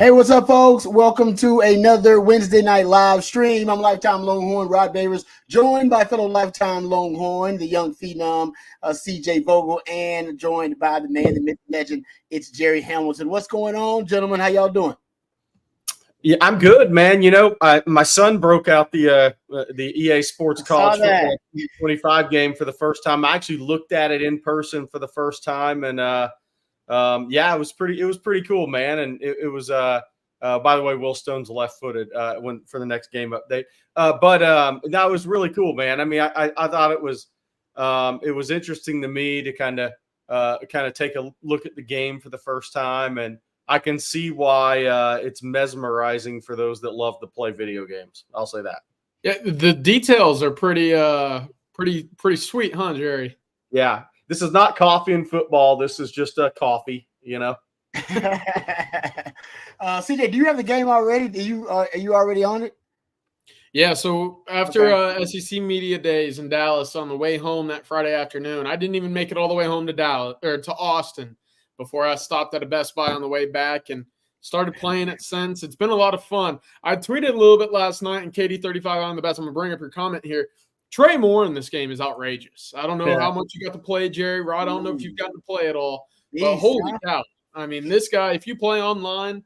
Hey, what's up, folks? Welcome to another Wednesday night live stream. I'm lifetime Longhorn Rod Babers, joined by fellow lifetime Longhorn, the young phenom CJ Vogel, and joined by the man, the myth, legend. It's Jerry Hamilton. What's going on, gentlemen? How y'all doing? Yeah, I'm good, man. You know, my son broke out the EA Sports College Football 25 game for the first time. I actually looked at it in person for the first time, and yeah, it was pretty cool, man. And it was by the way, Will Stone's left-footed for the next game update. But that was really cool, man. I mean, I thought it was interesting to me to kind of take a look at the game for the first time, and I can see why it's mesmerizing for those that love to play video games. I'll say that. Yeah, the details are pretty sweet, huh, Jerry? Yeah. This is not coffee and football. This is just a coffee, you know. CJ, do you have the game already? Are you already on it? Yeah. So after SEC Media Days in Dallas, on the way home that Friday afternoon, I didn't even make it all the way home to Dallas or to Austin before I stopped at a Best Buy on the way back and started playing it since. It's been a lot of fun. I tweeted a little bit last night, and KD35 on the best. I'm gonna bring up your comment here. Trey Moore in this game is outrageous. I don't know how much you got to play, Jerry. Rod, I don't know if you've gotten to play at all. But holy cow. I mean, this guy, if you play online,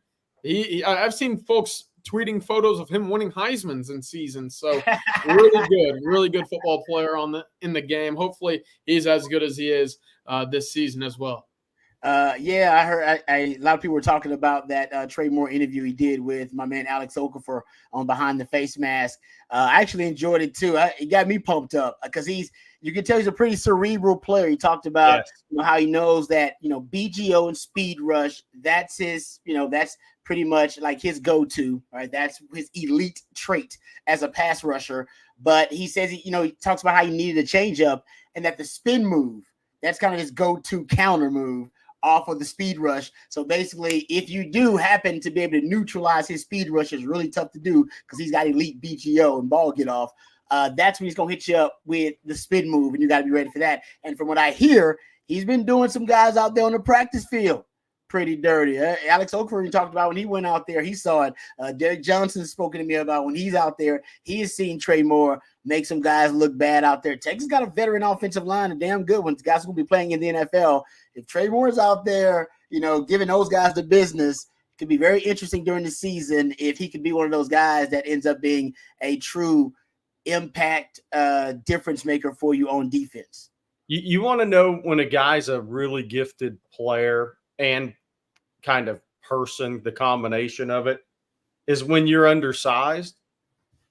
I've seen folks tweeting photos of him winning Heismans in seasons. So really good football player in the game. Hopefully he's as good as he is this season as well. Yeah, I heard a lot of people were talking about that Trey Moore interview he did with my man Alex Okafor on Behind the Face Mask. I actually enjoyed it too. It got me pumped up because you can tell he's a pretty cerebral player. He talked about how he knows that BGO and speed rush, that's his, that's pretty much like his go-to, right? That's his elite trait as a pass rusher. But he says he talks about how he needed a change up and that the spin move, that's kind of his go-to counter move off of the speed rush. So basically, if you do happen to be able to neutralize his speed rush, it's really tough to do because he's got elite BGO and ball get off. That's when he's going to hit you up with the spin move, and you got to be ready for that. And from what I hear, he's been doing some guys out there on the practice field pretty dirty. Alex Okafor talked about when he went out there, he saw it. Derek Johnson spoken to me about when he's out there, he has seen Trey Moore make some guys look bad out there. Texas got a veteran offensive line, a damn good one. Guys will be playing in the NFL. If Trey Moore's out there, giving those guys the business, it could be very interesting during the season if he could be one of those guys that ends up being a true impact difference maker for you on defense. You want to know when a guy's a really gifted player and kind of person, the combination of it, is when you're undersized,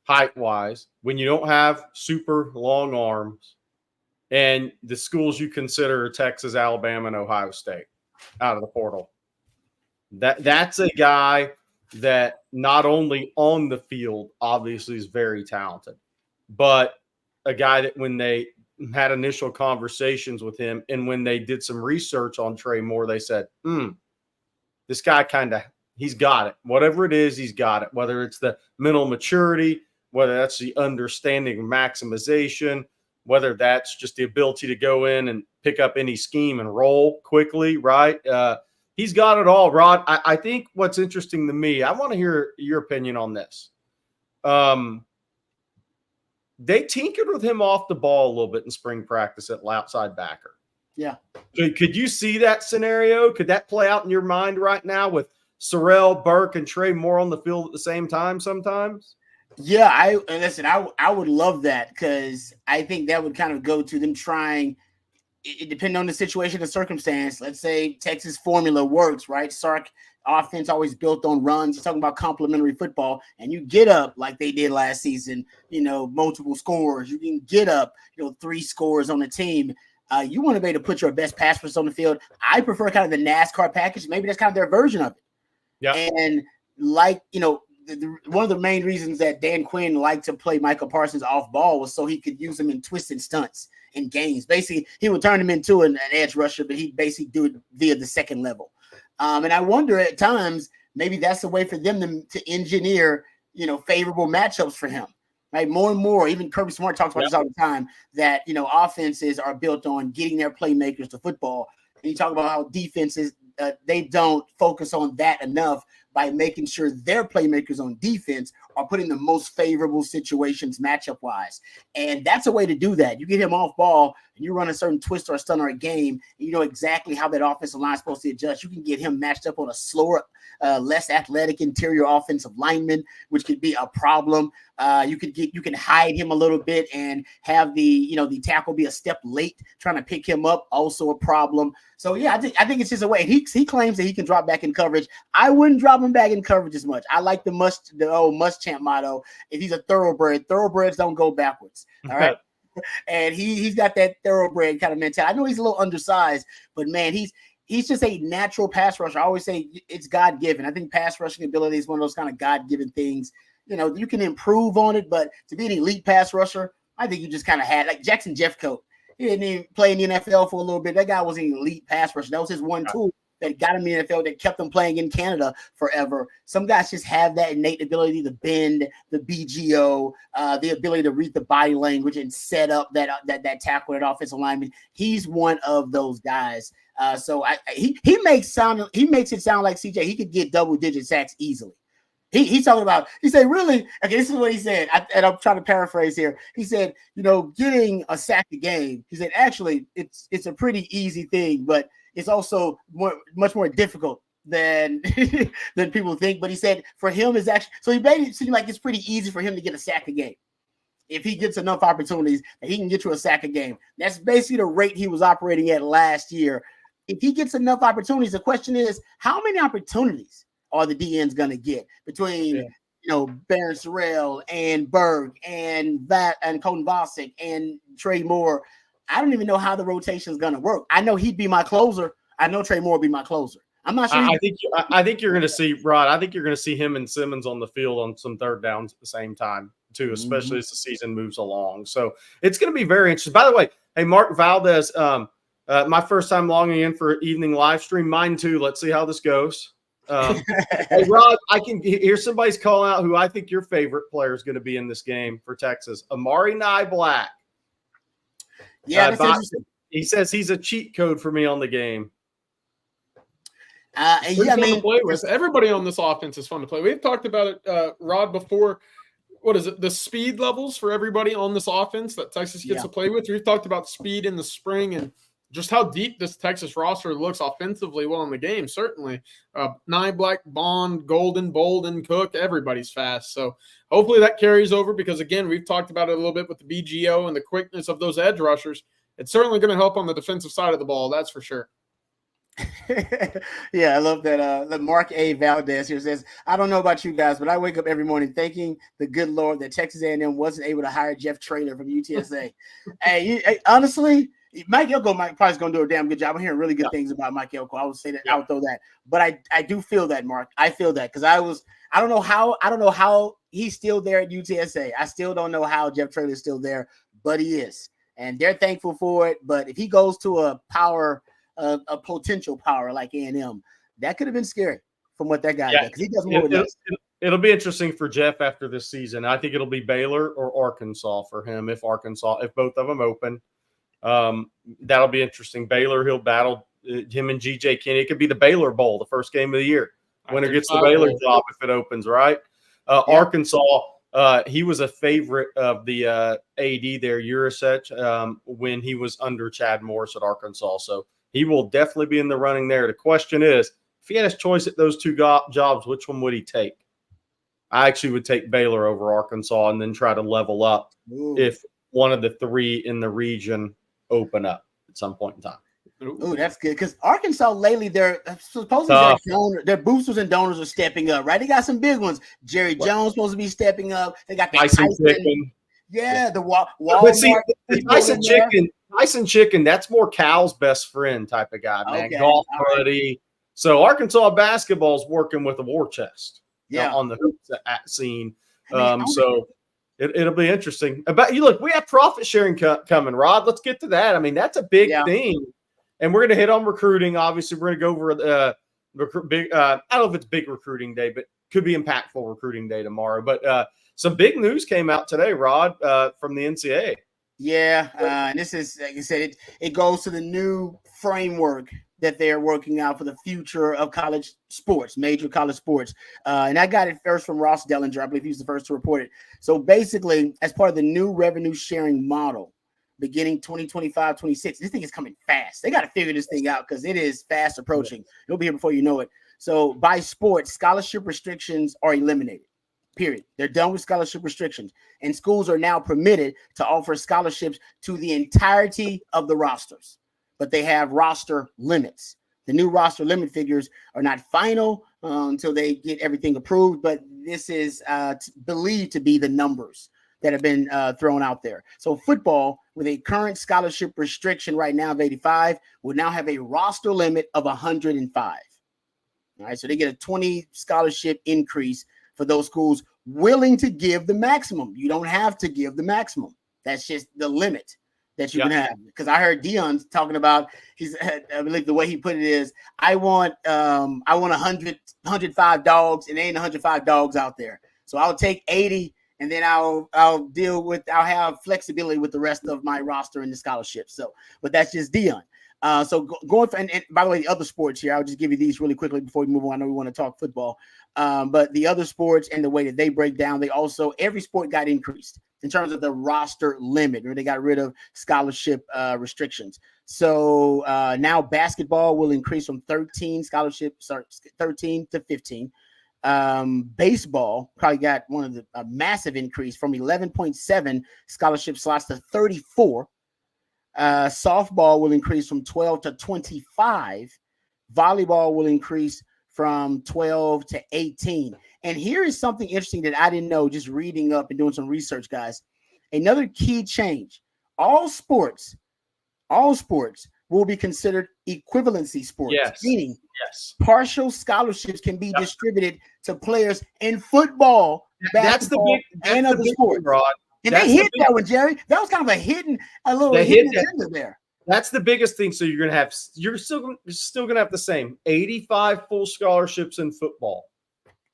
height-wise, when you don't have super long arms, and the schools you consider are Texas, Alabama, and Ohio State out of the portal. That's a guy that not only on the field obviously is very talented, but a guy that when they had initial conversations with him and when they did some research on Trey Moore, they said, this guy he's got it. Whatever it is, he's got it. Whether it's the mental maturity, whether that's the understanding of maximization, whether that's just the ability to go in and pick up any scheme and roll quickly, right? He's got it all, Rod. I think what's interesting to me, I want to hear your opinion on this. They tinkered with him off the ball a little bit in spring practice at outside backer. Yeah. Could you see that scenario? Could that play out in your mind right now with Sorrell, Burke, and Trey Moore on the field at the same time sometimes? Yeah, I would love that because I think that would kind of go to them trying, it depending on the situation and circumstance. Let's say Texas formula works, right? Sark offense always built on runs. You're talking about complementary football, and you get up like they did last season, multiple scores. You can get up, 3 scores on the team. You want to be able to put your best pass rush on the field. I prefer kind of the NASCAR package. Maybe that's kind of their version of it. Yeah. And one of the main reasons that Dan Quinn liked to play Michael Parsons off ball was so he could use him in twisted stunts in games. Basically, he would turn him into an edge rusher, but he'd basically do it via the second level. And I wonder at times, maybe that's a way for them to engineer, favorable matchups for him. Right, more and more, even Kirby Smart talks about this all the time, that, offenses are built on getting their playmakers to football. And you talk about how defenses, they don't focus on that enough. by making sure their playmakers on defense are put in the most favorable situations matchup-wise. And that's a way to do that. You get him off ball, and you run a certain twist or a stun or a game, and you know exactly how that offensive line is supposed to adjust. You can get him matched up on a slower, less athletic interior offensive lineman, which could be a problem. You can hide him a little bit and have the tackle be a step late trying to pick him up, also a problem. So yeah, I think it's just a way. He claims that he can drop back in coverage. I wouldn't drop him back in coverage as much. I like the old Muschamp motto. If he's a thoroughbred, thoroughbreds don't go backwards. All right. And he's got that thoroughbred kind of mentality. I know he's a little undersized, but man, he's just a natural pass rusher. I always say it's God-given. I think pass rushing ability is one of those kind of God-given things. You know, you can improve on it, but to be an elite pass rusher, I think you just kind of had, like Jackson Jeffcoat. He didn't even play in the NFL for a little bit. That guy was an elite pass rusher. That was his one tool that got him in the NFL, that kept him playing in Canada forever. Some guys just have that innate ability to bend, the BGO, the ability to read the body language and set up that tackle, that offensive lineman. He's one of those guys. So he makes it sound like CJ, he could get double-digit sacks easily. He's talking about, he said, really? Okay, this is what he said, and I'm trying to paraphrase here. He said, getting a sack a game, he said, actually, it's a pretty easy thing, but it's also much more difficult than people think. But he said for him, it's actually, so he made it seem like it's pretty easy for him to get a sack a game. If he gets enough opportunities, that he can get you a sack a game. That's basically the rate he was operating at last year. If he gets enough opportunities, the question is, how many opportunities are the DNs going to get between, Baron Sorrell and Berg and Colton Vosick and Trey Moore? I don't even know how the rotation is going to work. I know he'd be my closer. I know Trey Moore would be my closer. I'm not sure. I think you're going to see, Rod, I think you're going to see him and Simmons on the field on some third downs at the same time too, especially as the season moves along. So it's going to be very interesting. By the way, hey, Mark Valdez, my first time logging in for evening live stream, mine too. Let's see how this goes. Hey, Rod, I can hear somebody's calling out who I think your favorite player is going to be in this game for Texas, Amari Nye Black. Yeah, that's interesting. He says he's a cheat code for me on the game. To play with. Everybody on this offense is fun to play. We've talked about it, Rod, before. What is it? The speed levels for everybody on this offense that Texas gets to play with. We've talked about speed in the spring and just how deep this Texas roster looks offensively well in the game. Certainly, Nye Black, Bond, Golden, Bolden, Cook, everybody's fast. So hopefully that carries over because, again, we've talked about it a little bit with the BGO and the quickness of those edge rushers. It's certainly going to help on the defensive side of the ball, that's for sure. Yeah, I love that. The Mark A. Valdez here says, I don't know about you guys, but I wake up every morning thanking the good Lord that Texas A&M wasn't able to hire Jeff Traylor from UTSA. Hey, honestly, Mike Elko probably is going to do a damn good job. I'm hearing really good things about Mike Elko. I would say that. I would throw that, but I do feel that, Mark. I feel that because I don't know how he's still there at UTSA. I still don't know how Jeff Traylor is still there, but he is, and they're thankful for it. But if he goes to a potential power like A&M, that could have been scary from what that guy does because he does more with us. It'll be interesting for Jeff after this season. I think it'll be Baylor or Arkansas for him if both of them open. That'll be interesting. Baylor, he'll battle him and GJ Kinney. It could be the Baylor Bowl, the first game of the year. Winner gets the Baylor job if it opens, right? Arkansas, he was a favorite of the AD there, Urasech, when he was under Chad Morris at Arkansas. So he will definitely be in the running there. The question is, if he had his choice at those two jobs, which one would he take? I actually would take Baylor over Arkansas and then try to level up if one of the three in the region open up at some point in time. Ooh, that's good because Arkansas lately, they're supposedly their boosters and donors are stepping up, right? They got some big ones. Jerry Jones supposed to be stepping up. They got the Tyson Chicken. Yeah, the Tyson Chicken, that's more Cal's best friend type of guy, man. Okay. Golf buddy. So Arkansas basketball is working with a war chest on the hoops scene. So it'll be interesting. Look, we have profit sharing coming, Rod. Let's get to that. I mean, that's a big thing. And we're going to hit on recruiting. Obviously, we're going to go over I don't know if it's big recruiting day, but could be impactful recruiting day tomorrow. But some big news came out today, Rod, from the NCAA. Yeah, and this is, like I said, it goes to the new framework that they're working out for the future of college sports, major college sports. And I got it first from Ross Dellinger. I believe he was the first to report it. So basically, as part of the new revenue sharing model, beginning 2025-26, this thing is coming fast. They got to figure this thing out because it is fast approaching. It'll be here before you know it. So by sports, scholarship restrictions are eliminated. Period. They're done with scholarship restrictions, and schools are now permitted to offer scholarships to the entirety of the rosters, but they have roster limits. The new roster limit figures are not final until they get everything approved, but this is believed to be the numbers that have been thrown out there. So football, with a current scholarship restriction right now of 85, will now have a roster limit of 105. All right, so they get a 20 scholarship increase for those schools willing to give the maximum. You don't have to give the maximum. That's just the limit that you can have. Because I heard Dion's talking about, I believe the way he put it is, I want 105 dogs, and there ain't 105 dogs out there. So I'll take 80, and then I'll have flexibility with the rest of my roster in the scholarship. So, but that's just Dion. So going for, and by the way, the other sports here, I'll just give you these really quickly before we move on. I know we want to talk football, but the other sports and the way that they break down, every sport got increased in terms of the roster limit, or they got rid of scholarship restrictions. So now basketball will increase from 13 to 15. Baseball probably got a massive increase from 11.7 scholarship slots to 34. Softball will increase from 12 to 25. Volleyball will increase from 12 to 18. And here is something interesting that I didn't know, just reading up and doing some research, guys. Another key change: all sports will be considered equivalency sports, meaning partial scholarships can be distributed to players in football, basketball, and other sports. And they hit that one, Jerry. That was kind of a hidden agenda there. That's the biggest thing. So you're still gonna have the same 85 full scholarships in football,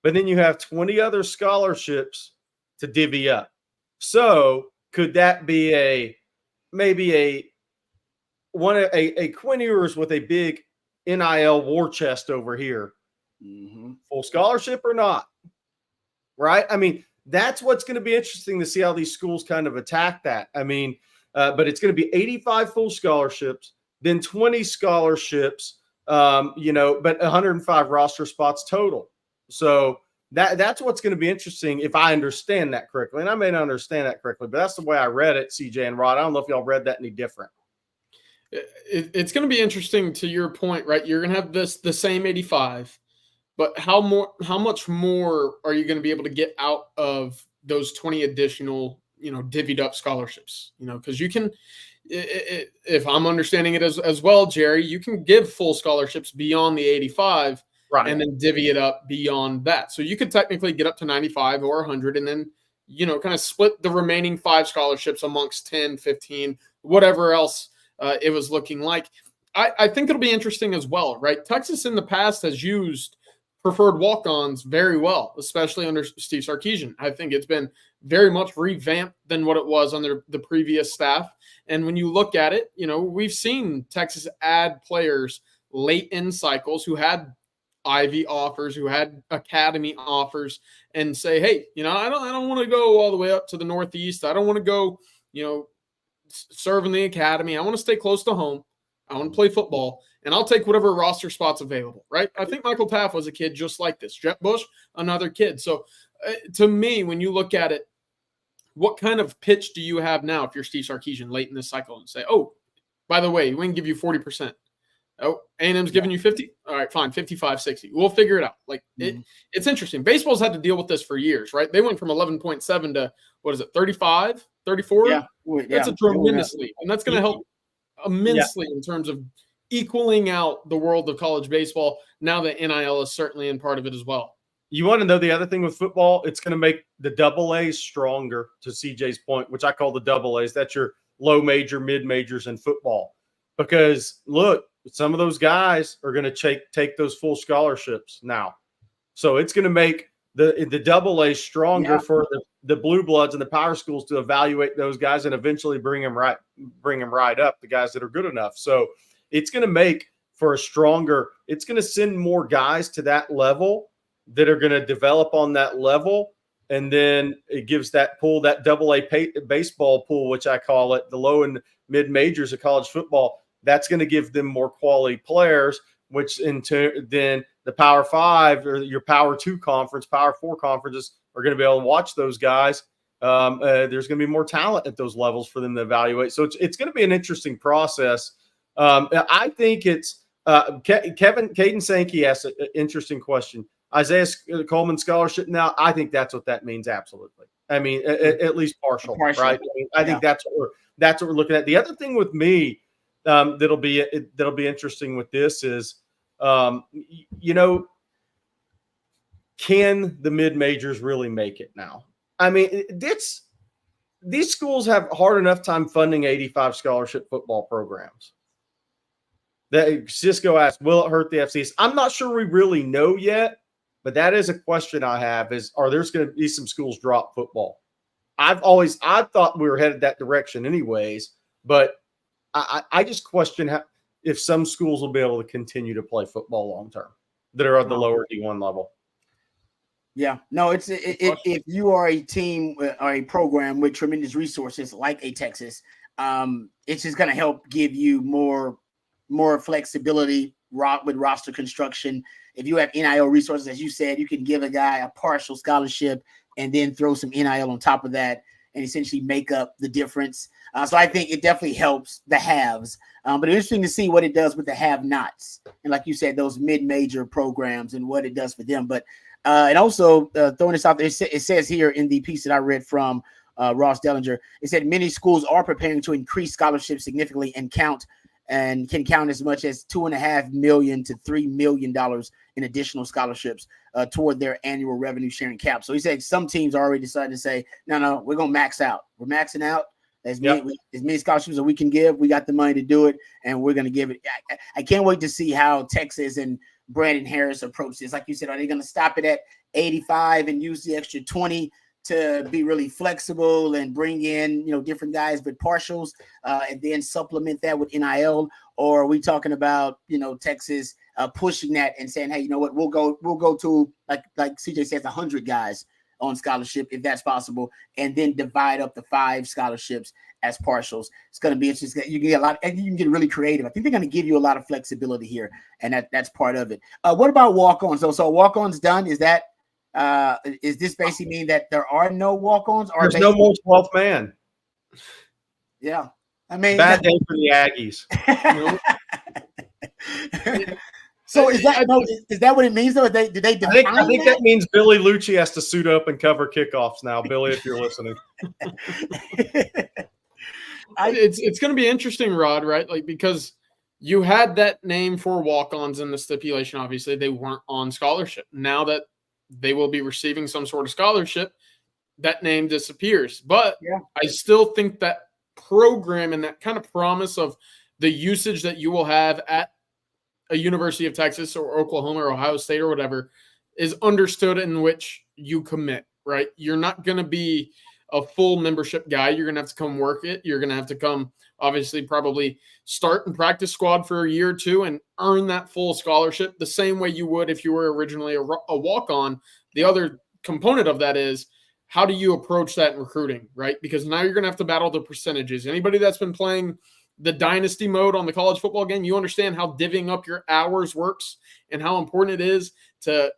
but then you have 20 other scholarships to divvy up. So could that be maybe a Quinn Ewers with a big NIL war chest over here, full scholarship or not? Right? I mean, that's what's going to be interesting to see how these schools kind of attack that. I mean, but it's going to be 85 full scholarships, then 20 scholarships, but 105 roster spots total. So that's what's going to be interesting if I understand that correctly. And I may not understand that correctly, but that's the way I read it, CJ and Rod. I don't know if y'all read that any different. It's going to be interesting to your point, right? You're going to have the same 85. But how much more are you going to be able to get out of those 20 additional, divvied up scholarships? Because you can, if I'm understanding it as well, Jerry, you can give full scholarships beyond the 85, right, and then divvy it up beyond that. So you could technically get up to 95 or 100, and then kind of split the remaining 5 scholarships amongst 10, 15, whatever else it was looking like. I think it'll be interesting as well, right? Texas in the past has used preferred walk-ons very well, especially under Steve Sarkisian. I think it's been very much revamped than what it was under the previous staff. And when you look at it, we've seen Texas add players late in cycles who had Ivy offers, who had academy offers, and say, hey, I don't want to go all the way up to the Northeast. I don't want to go, serve in the academy. I want to stay close to home. I want to play football, and I'll take whatever roster spot's available, right? I think Michael Taft was a kid just like this. Jet Bush, another kid. So to me, when you look at it, what kind of pitch do you have now if you're Steve Sarkisian late in this cycle and say, oh, by the way, we can give you 40%. Oh, A&M's giving you 50? All right, fine, 55, 60. We'll figure it out. It's interesting. Baseball's had to deal with this for years, right? They went from 11.7 to, 35, 34? Yeah. That's a tremendous leap, and that's going to help immensely in terms of equaling out the world of college baseball. Now that NIL is certainly in part of it as well. You want to know the other thing with football? It's going to make the double A's stronger, to CJ's point, which I call the double A's. That's your low major, mid majors in football. Because look, some of those guys are going to take those full scholarships now. So it's going to make the double A stronger for the blue bloods and the power schools to evaluate those guys and eventually bring them right up, the guys that are good enough. So it's going to make for a stronger – it's going to send more guys to that level that are going to develop on that level. And then it gives that pool, that AA baseball pool, which I call it, the low and mid majors of college football. That's going to give them more quality players, which then the Power 5 or your Power 2 conference, Power 4 conferences are going to be able to watch those guys. There's going to be more talent at those levels for them to evaluate. So it's going to be an interesting process. I think it's Caden Sankey asked an interesting question. Isaiah Coleman scholarship. Now, I think that's what that means. Absolutely. I mean, at least partial, right? I mean, I think that's what we're looking at. The other thing with me that'll be interesting with this is, can the mid majors really make it now? I mean, these schools have hard enough time funding 85 scholarship football programs. That Cisco asked, will it hurt the FCS? I'm not sure we really know yet. But that is a question I have is, are there going to be some schools drop football? I thought we were headed that direction anyways, but I just question if some schools will be able to continue to play football long-term that are at the lower D1 level. Yeah, no, if you are a team or a program with tremendous resources like a Texas, it's just going to help give you more flexibility with roster construction. If you have NIL resources, as you said, you can give a guy a partial scholarship and then throw some NIL on top of that and essentially make up the difference. So I think it definitely helps the haves. But it's interesting to see what it does with the have-nots. And like you said, those mid-major programs and what it does for them. But and also throwing this out there, it says here in the piece that I read from Ross Dellinger, it said many schools are preparing to increase scholarships significantly and can count as much as $2.5 million to $3 million in additional scholarships toward their annual revenue sharing cap. So he said some teams already decided to say, no, we're going to max out. We're maxing out as many scholarships as we can give. We got the money to do it, and we're going to give it. I can't wait to see how Texas and Brandon Harris approach this. Like you said, are they going to stop it at 85 and use the extra 20 to be really flexible and bring in, different guys with partials and then supplement that with NIL? Or are we talking about, Texas pushing that and saying, hey, you know what, we'll go to like CJ says, 100 guys on scholarship if that's possible, and then divide up the 5 scholarships as partials. It's going to be interesting. You can get you can get really creative. I think they're going to give you a lot of flexibility here, and that's part of it. What about walk-ons? So walk-ons done? Is this basically mean that there are no walk-ons? There's no more 12th man. Yeah. I mean, bad day for the Aggies. So is that what it means though? Did they define I think that means Billy Lucci has to suit up and cover kickoffs now. Billy, if you're listening. It's going to be interesting, Rod, right? Like, because you had that name for walk-ons in the stipulation. Obviously, they weren't on scholarship. Now that they will be receiving some sort of scholarship, that name disappears. But I still think that program and that kind of promise of the usage that you will have at a University of Texas or Oklahoma or Ohio State or whatever is understood, in which you commit, right? You're not going to be a full membership guy. You're going to have to come work it. You're going to have to come, obviously, probably start and practice squad for a year or two and earn that full scholarship the same way you would if you were originally a walk-on. The other component of that is, how do you approach that in recruiting, right? Because now you're going to have to battle the percentages. Anybody that's been playing the dynasty mode on the college football game, you understand how divvying up your hours works and how important it is to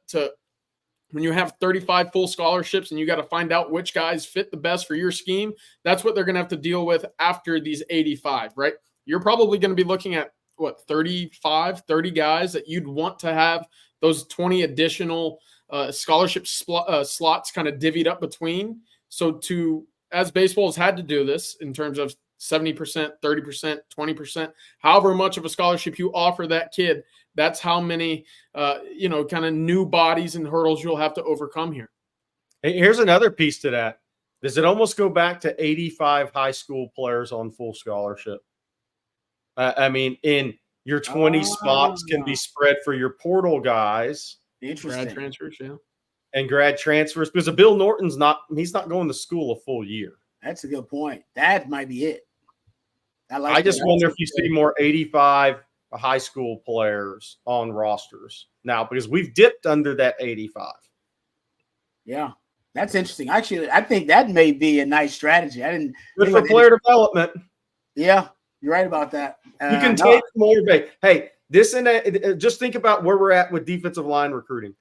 when you have 35 full scholarships and you got to find out which guys fit the best for your scheme. That's what they're going to have to deal with after these 85, right? You're probably going to be looking at 30 guys that you'd want to have those 20 additional scholarship slots kind of divvied up between. So as baseball has had to do this in terms of 70%, 30%, 20%, however much of a scholarship you offer that kid, that's how many, kind of new bodies and hurdles you'll have to overcome here. Hey, here's another piece to that. Does it almost go back to 85 high school players on full scholarship? In your 20 spots can be spread for your portal guys. Interesting. Grad transfers, yeah. And grad transfers, because Bill Norton's he's not going to school a full year. That's a good point. That might be it. I just wonder if you see more 85 high school players on rosters now because we've dipped under that 85. Yeah, that's interesting. Actually, I think that may be a nice strategy. I didn't. Good for player development. Yeah, you're right about that. You can take more bait. Hey, just think about where we're at with defensive line recruiting.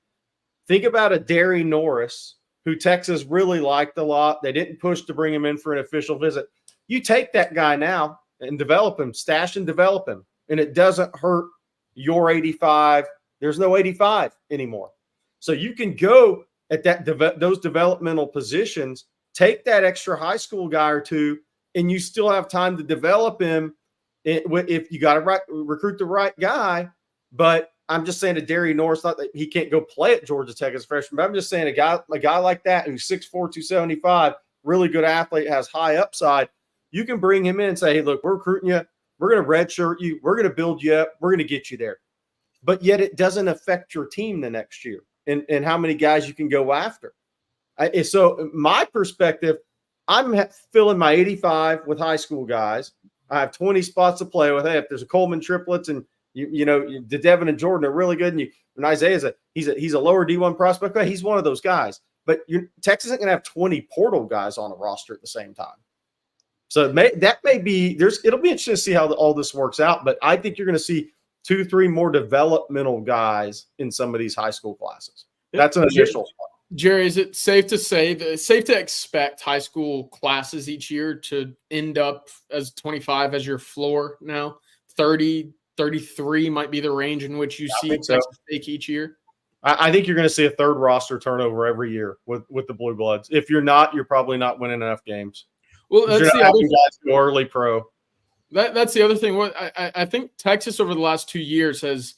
Think about a Derry Norris, who Texas really liked a lot. They didn't push to bring him in for an official visit. You take that guy now and develop him, stash and develop him, and it doesn't hurt your 85. There's no 85 anymore. So you can go at those developmental positions, take that extra high school guy or two, and you still have time to develop him if you got to recruit the right guy. But I'm just saying to Derry Norris, not that he can't go play at Georgia Tech as a freshman, but I'm just saying a guy like that who's 6'4", 275, really good athlete, has high upside, you can bring him in and say, hey, look, we're recruiting you. We're going to redshirt you. We're going to build you up. We're going to get you there. But yet it doesn't affect your team the next year and how many guys you can go after. So my perspective, I'm filling my 85 with high school guys. I have 20 spots to play with. Hey, if there's a Coleman triplets and the Devin and Jordan are really good, and Isaiah's he's a lower D1 prospect. He's one of those guys. But Texas isn't going to have 20 portal guys on a roster at the same time. So it'll be interesting to see how all this works out. But I think you're going to see 2-3 more developmental guys in some of these high school classes. That's an initial spot. Jerry, is it safe to expect high school classes each year to end up as 25 as your floor now? 30, 33 might be the range in which you see Texas take each year? I think you're going to see a third roster turnover every year with the Blue Bloods. If you're not, you're probably not winning enough games. Well, that's the other guys go early pro. That's the other thing. What I think Texas over the last 2 years has,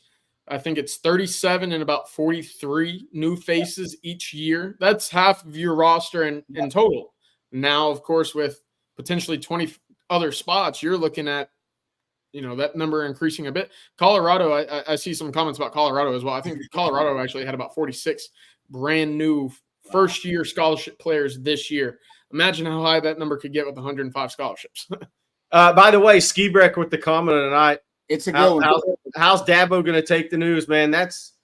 I think it's 37 and about 43 new faces each year. That's half of your roster in total. Now, of course, with potentially 20 other spots, you're looking at, that number increasing a bit. Colorado, I see some comments about Colorado as well. I think Colorado actually had about 46 brand new first-year scholarship players this year. Imagine how high that number could get with 105 scholarships. By the way, Skibrek with the comment tonight. It's a good one. How's Dabo going to take the news, man? That's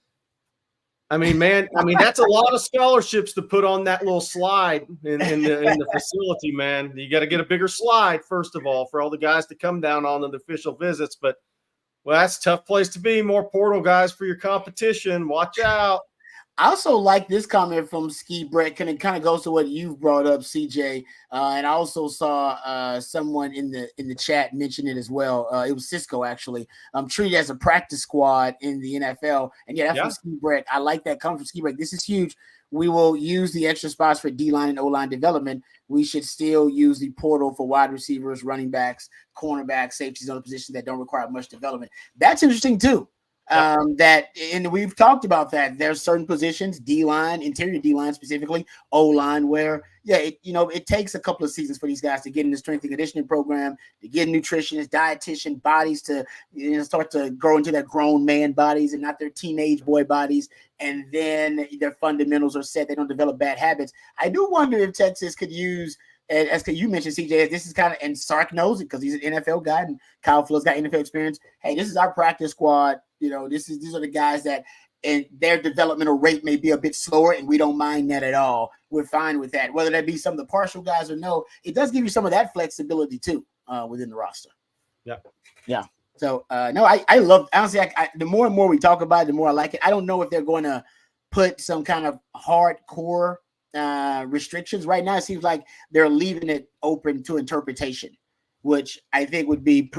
a lot of scholarships to put on that little slide in the facility, man. You got to get a bigger slide, first of all, for all the guys to come down on the official visits. But, that's a tough place to be. More portal guys for your competition. Watch out. I also like this comment from Ski Brett, and it kind of goes to what you've brought up, CJ. And I also saw someone in the chat mention it as well. It was Cisco, actually. Treated as a practice squad in the NFL. And that's from Ski Brett. I like that comment from Ski Brett. This is huge. We will use the extra spots for D-line and O-line development. We should still use the portal for wide receivers, running backs, cornerbacks, safeties, other positions that don't require much development. That's interesting too. And we've talked about that. There's certain positions, D-line, interior D-line specifically, O-line, where it takes a couple of seasons for these guys to get in the strength and conditioning program, to get nutritionists, dietitian bodies to start to grow into their grown man bodies and not their teenage boy bodies. And then their fundamentals are set. They don't develop bad habits. I do wonder if Texas could use, as you mentioned, CJ, this is kind of, and Sark knows it because he's an NFL guy and Kyle Flood's got NFL experience. Hey, this is our practice squad. These are the guys that, and their developmental rate may be a bit slower, and we don't mind that at all. We're fine with that. Whether that be some of the partial guys or no, it does give you some of that flexibility too within the roster. Yeah. So I love, honestly, the more and more we talk about it, the more I like it. I don't know if they're going to put some kind of hardcore restrictions. Right now, it seems like they're leaving it open to interpretation, which I think would be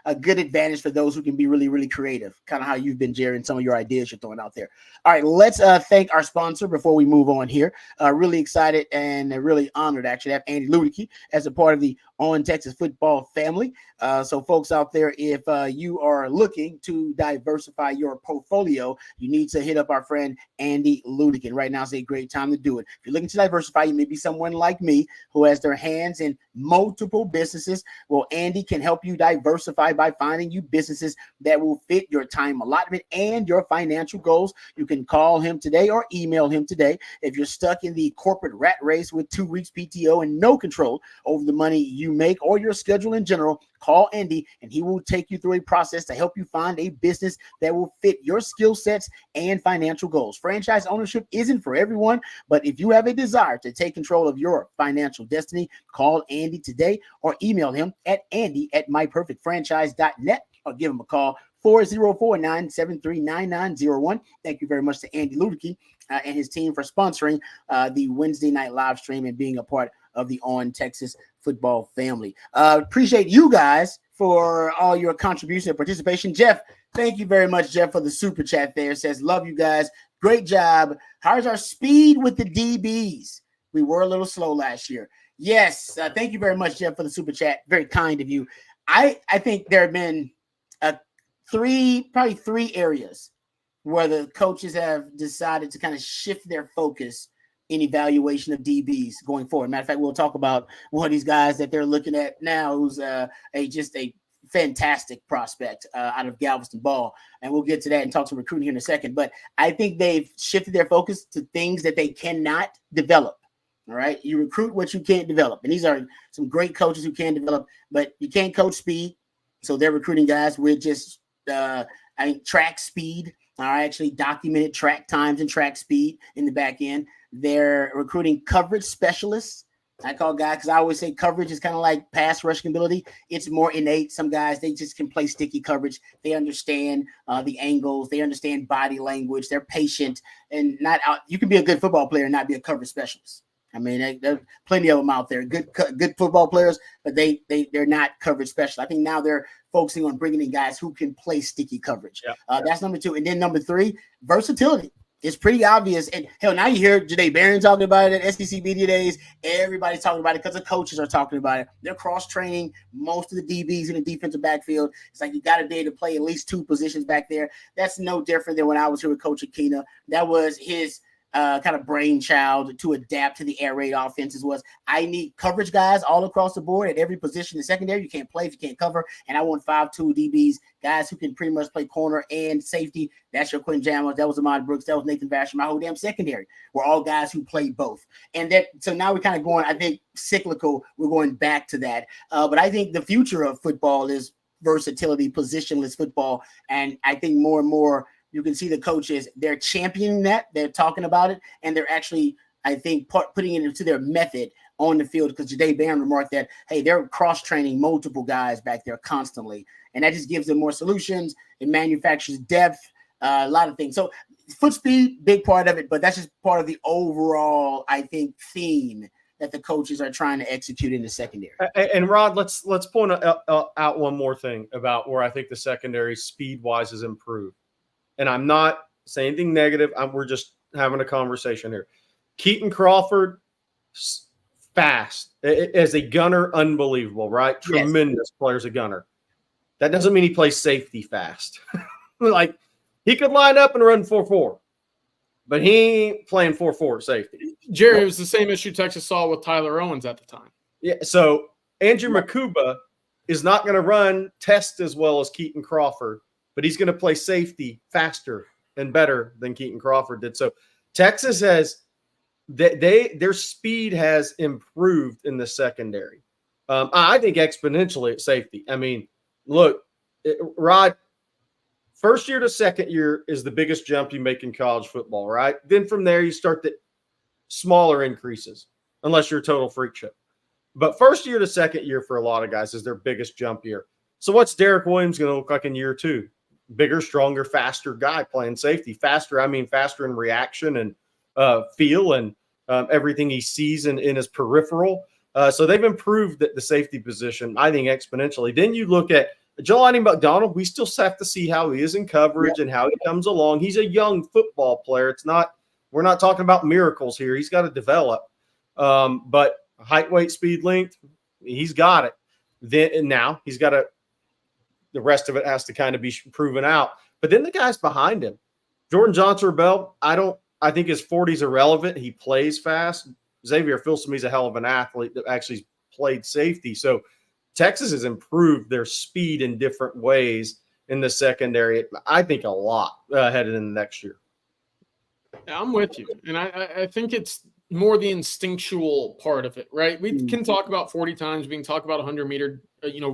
a good advantage for those who can be really, really creative, kind of how you've been, Jerry, and some of your ideas you're throwing out there. All right, let's thank our sponsor before we move on here. Really excited and really honored, actually, to have Andy Ludicky as a part of the On Texas Football family. So folks out there, if you are looking to diversify your portfolio, you need to hit up our friend Andy Ludicky. Right now is a great time to do it. If you're looking to diversify, you may be someone like me who has their hands in multiple businesses. Well, Andy can help you diversify by finding you businesses that will fit your time allotment and your financial goals. You can call him today or email him today. If you're stuck in the corporate rat race with 2 weeks PTO and no control over the money you make or your schedule in general, call Andy, and he will take you through a process to help you find a business that will fit your skill sets and financial goals. Franchise ownership isn't for everyone, but if you have a desire to take control of your financial destiny, call Andy today or email him at andy@myperfectfranchise.net or give him a call 404-973-9901. Thank you very much to Andy Ludicky and his team for sponsoring the Wednesday night live stream and being a part of the On Texas football family. Appreciate you guys for all your contribution and participation. Jeff, thank you very much, Jeff, for the super chat there. Says, love you guys. Great job. How's our speed with the DBs? We were a little slow last year. Yes. Thank you very much, Jeff, for the super chat. Very kind of you. I think there have been probably three areas where the coaches have decided to kind of shift their focus in evaluation of DBs going forward. Matter of fact, we'll talk about one of these guys that they're looking at now, who's just a fantastic prospect out of Galveston Ball, and we'll get to that and talk to recruiting here in a second. But I think they've shifted their focus to things that they cannot develop. All right, you recruit what you can't develop, and these are some great coaches who can develop, but you can't coach speed. So they're recruiting guys with just track speed. I actually documented track times and track speed in the back end. They're recruiting coverage specialists. I call guys, because I always say coverage is kind of like pass rushing ability. It's more innate. Some guys, they just can play sticky coverage. They understand the angles. They understand body language. They're patient and not out. You can be a good football player and not be a coverage specialist. I mean, there are plenty of them out there, good football players, but they're not coverage special. I think now they're focusing on bringing in guys who can play sticky coverage. That's number two. And then number three, versatility. It's pretty obvious. And hell, now you hear Janae Barron talking about it at SEC Media Days. Everybody's talking about it because the coaches are talking about it. They're cross-training most of the DBs in the defensive backfield. It's like you got to be able to play at least two positions back there. That's no different than when I was here with Coach Akina. That was his kind of brainchild to adapt to the air raid offenses. Was I need coverage guys all across the board at every position in secondary. You can't play if you can't cover. And I want 5'2" DBs, guys who can pretty much play corner and safety. That's your Quinn Ewers. That was Ahmad Brooks. That was Nathan Vasher. My whole damn secondary were all guys who played both. And so now we're kind of going, I think, cyclical. We're going back to that. But I think the future of football is versatility, positionless football. And I think more and more you can see the coaches, they're championing that. They're talking about it, and they're actually, I think, putting it into their method on the field, because Janae Barron remarked that, hey, they're cross-training multiple guys back there constantly, and that just gives them more solutions. It manufactures depth, a lot of things. So foot speed, big part of it, but that's just part of the overall, I think, theme that the coaches are trying to execute in the secondary. And Rod, let's point out one more thing about where I think the secondary speed-wise has improved. And I'm not saying anything negative. We're just having a conversation here. Keaton Crawford, fast. As a gunner, unbelievable, right? Tremendous player as a gunner. That doesn't mean he plays safety fast. Like, he could line up and run 4.4, but he ain't playing 4.4 safety. Jerry, it was the same issue Texas saw with Tyler Owens at the time. Yeah, so Andrew Makuba is not going to run test as well as Keaton Crawford, but he's going to play safety faster and better than Keaton Crawford did. So Texas has their speed has improved in the secondary. I think exponentially at safety. I mean, look, Rod, first year to second year is the biggest jump you make in college football, right? Then from there you start the smaller increases, unless you're a total freak show. But first year to second year for a lot of guys is their biggest jump year. So what's Derek Williams going to look like in year two? Bigger, stronger, faster guy playing safety. Faster, I mean faster in reaction and feel and everything he sees in his peripheral. So they've improved the safety position, I think, exponentially. Then you look at Jelani McDonald. We still have to see how he is in coverage and how he comes along. He's a young football player. We're not talking about miracles here. He's got to develop. But height, weight, speed, length, he's got it. Then now he's got to. The rest of it has to kind of be proven out. But then the guys behind him, Jordan Johnson-Rebel, I think his 40 is irrelevant. He plays fast. Xavier Filson, he's a hell of an athlete that actually played safety. So Texas has improved their speed in different ways in the secondary. I think a lot headed in the next year. Yeah, I'm with you. And I think it's more the instinctual part of it, right? We can talk about 40 times. We can talk about 100-meter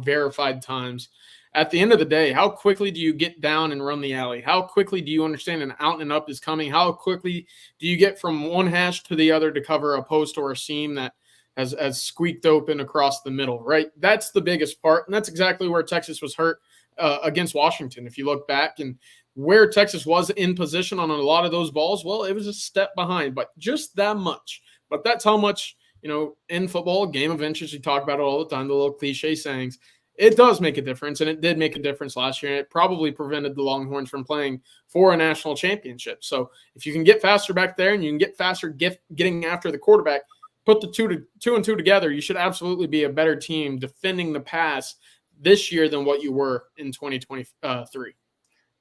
verified times. At the end of the day, how quickly do you get down and run the alley? How quickly do you understand an out and up is coming? How quickly do you get from one hash to the other to cover a post or a seam that has squeaked open across the middle, right? That's the biggest part, and that's exactly where Texas was hurt against Washington. If you look back and where Texas was in position on a lot of those balls, well, it was a step behind, but just that much. But that's how much, in football, game of inches, you talk about it all the time, the little cliche sayings. It does make a difference, and it did make a difference last year, and it probably prevented the Longhorns from playing for a national championship. So if you can get faster back there and you can get faster getting after the quarterback, put the two and two together, you should absolutely be a better team defending the pass this year than what you were in 2023.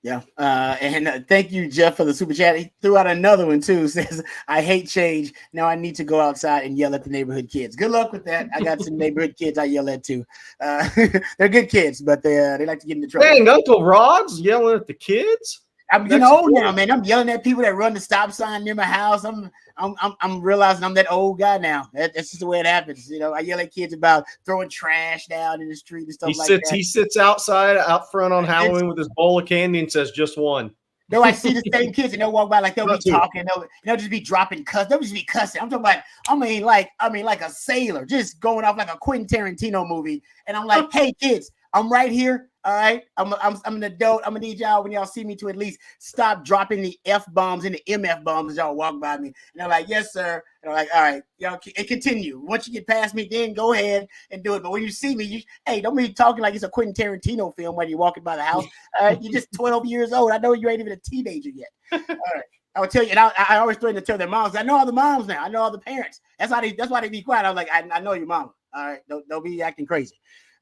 Yeah. And thank you, Jeff, for the super chat. He threw out another one too. Says, I hate change. Now I need to go outside and yell at the neighborhood kids. Good luck with that. I got some neighborhood kids I yell at too. They're good kids, but they like to get into trouble. Dang, Uncle Rod's yelling at the kids? I'm getting old now, man. I'm yelling at people that run the stop sign near my house. I'm realizing I'm that old guy now. That's just the way it happens. I yell at kids about throwing trash down in the street and stuff that. He sits outside out front on Halloween with his bowl of candy and says, just one. No, I see the same kids and they'll walk by like they'll be talking. They'll just be dropping cuss. They'll just be cussing. I'm talking about, like a sailor just going off like a Quentin Tarantino movie. And I'm like, hey kids, I'm right here. All right, I'm an adult. I'm gonna need y'all when y'all see me to at least stop dropping the F bombs and the MF bombs as y'all walk by me. And they're like, yes, sir. And I'm like, all right, y'all, and continue. Once you get past me, then go ahead and do it. But when you see me, don't be talking like it's a Quentin Tarantino film when you're walking by the house. All right, you're just 12 years old. I know you ain't even a teenager yet. All right. I would tell you, and I always threaten to tell their moms. I know all the moms now. I know all the parents. That's why they be quiet. I was like, I know your mama. All right, don't be acting crazy.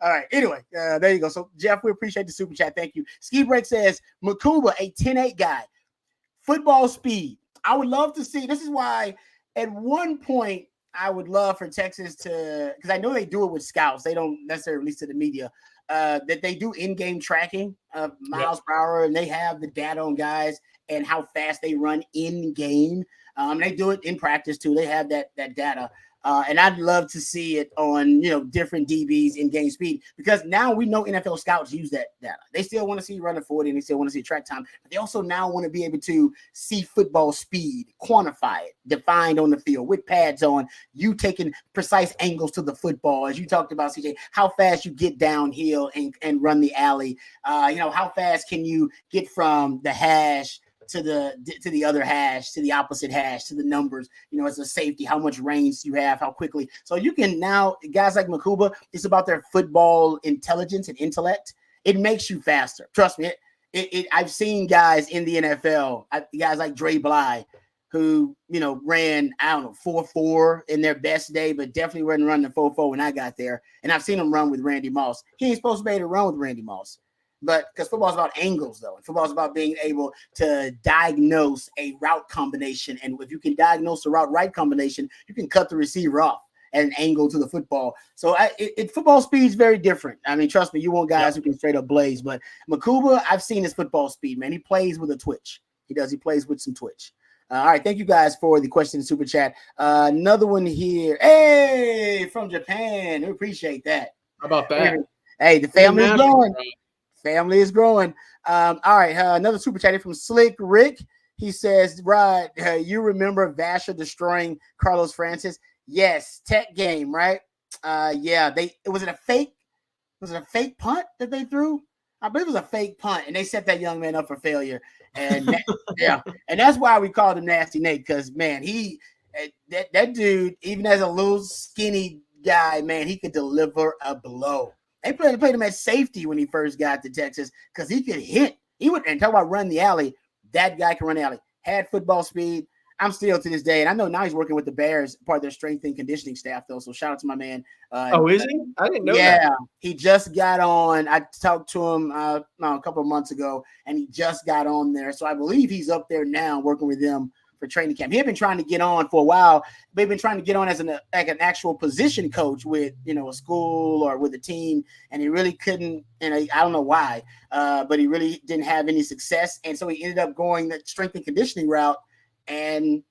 All right. Anyway, there you go. So, Jeff, we appreciate the super chat. Thank you. Ski Break says, Makuba, a 10-8 guy. Football speed. I would love to see. This is why at one point I would love for Texas to, because I know they do it with scouts. They don't necessarily release to the media, that they do in-game tracking of miles per hour, and they have the data on guys and how fast they run in-game. They do it in practice, too. They have that data. And I'd love to see it on, different DBs in game speed, because now we know NFL scouts use that data. They still want to see you run a 40 and they still want to see track time, but they also now want to be able to see football speed, quantify it, defined on the field with pads on, you taking precise angles to the football. As you talked about, CJ, how fast you get downhill and run the alley. How fast can you get from the hash to the other hash, to the opposite hash, to the numbers, as a safety, how much range you have, how quickly. So you can now, guys like Makuba, it's about their football intelligence and intellect. It makes you faster. Trust me. I've seen guys in the NFL, guys like Dre Bly, who, ran, 4.4 in their best day, but definitely wasn't running the 4.4 when I got there. And I've seen him run with Randy Moss. He ain't supposed to be able to run with Randy Moss. But because football is about angles, though. And football is about being able to diagnose a route combination. And if you can diagnose the right combination, you can cut the receiver off at an angle to the football. So football speed is very different. I mean, trust me, you want guys who can straight up blaze. But Makuba, I've seen his football speed, man. He plays with a twitch. He does. He plays with some twitch. All right. Thank you guys for the question in Super Chat. Another one here. Hey, from Japan. We appreciate that. How about that? Hey, the family is growing. Family is growing. All right. Another super chat from Slick Rick. He says, Rod, you remember Vasher destroying Carlos Francis? Yes. Tech game, right? Was it a fake punt that they threw? I believe it was a fake punt, and they set that young man up for failure. And and that's why we called him Nasty Nate, because man, that dude, even as a little skinny guy, man, he could deliver a blow. They played him at safety when he first got to Texas because he could hit. And talk about run the alley. That guy can run the alley. Had football speed. I'm still to this day, and I know now he's working with the Bears, part of their strength and conditioning staff, though. So shout out to my man. Is he? I didn't know that. Yeah, he just got on. I talked to him a couple of months ago, and he just got on there. So I believe he's up there now working with them for training camp. He had been trying to get on for a while. They've been trying to get on as an actual position coach with, a school or with a team, and he really couldn't, and I don't know why, but he really didn't have any success. And so he ended up going the strength and conditioning route and,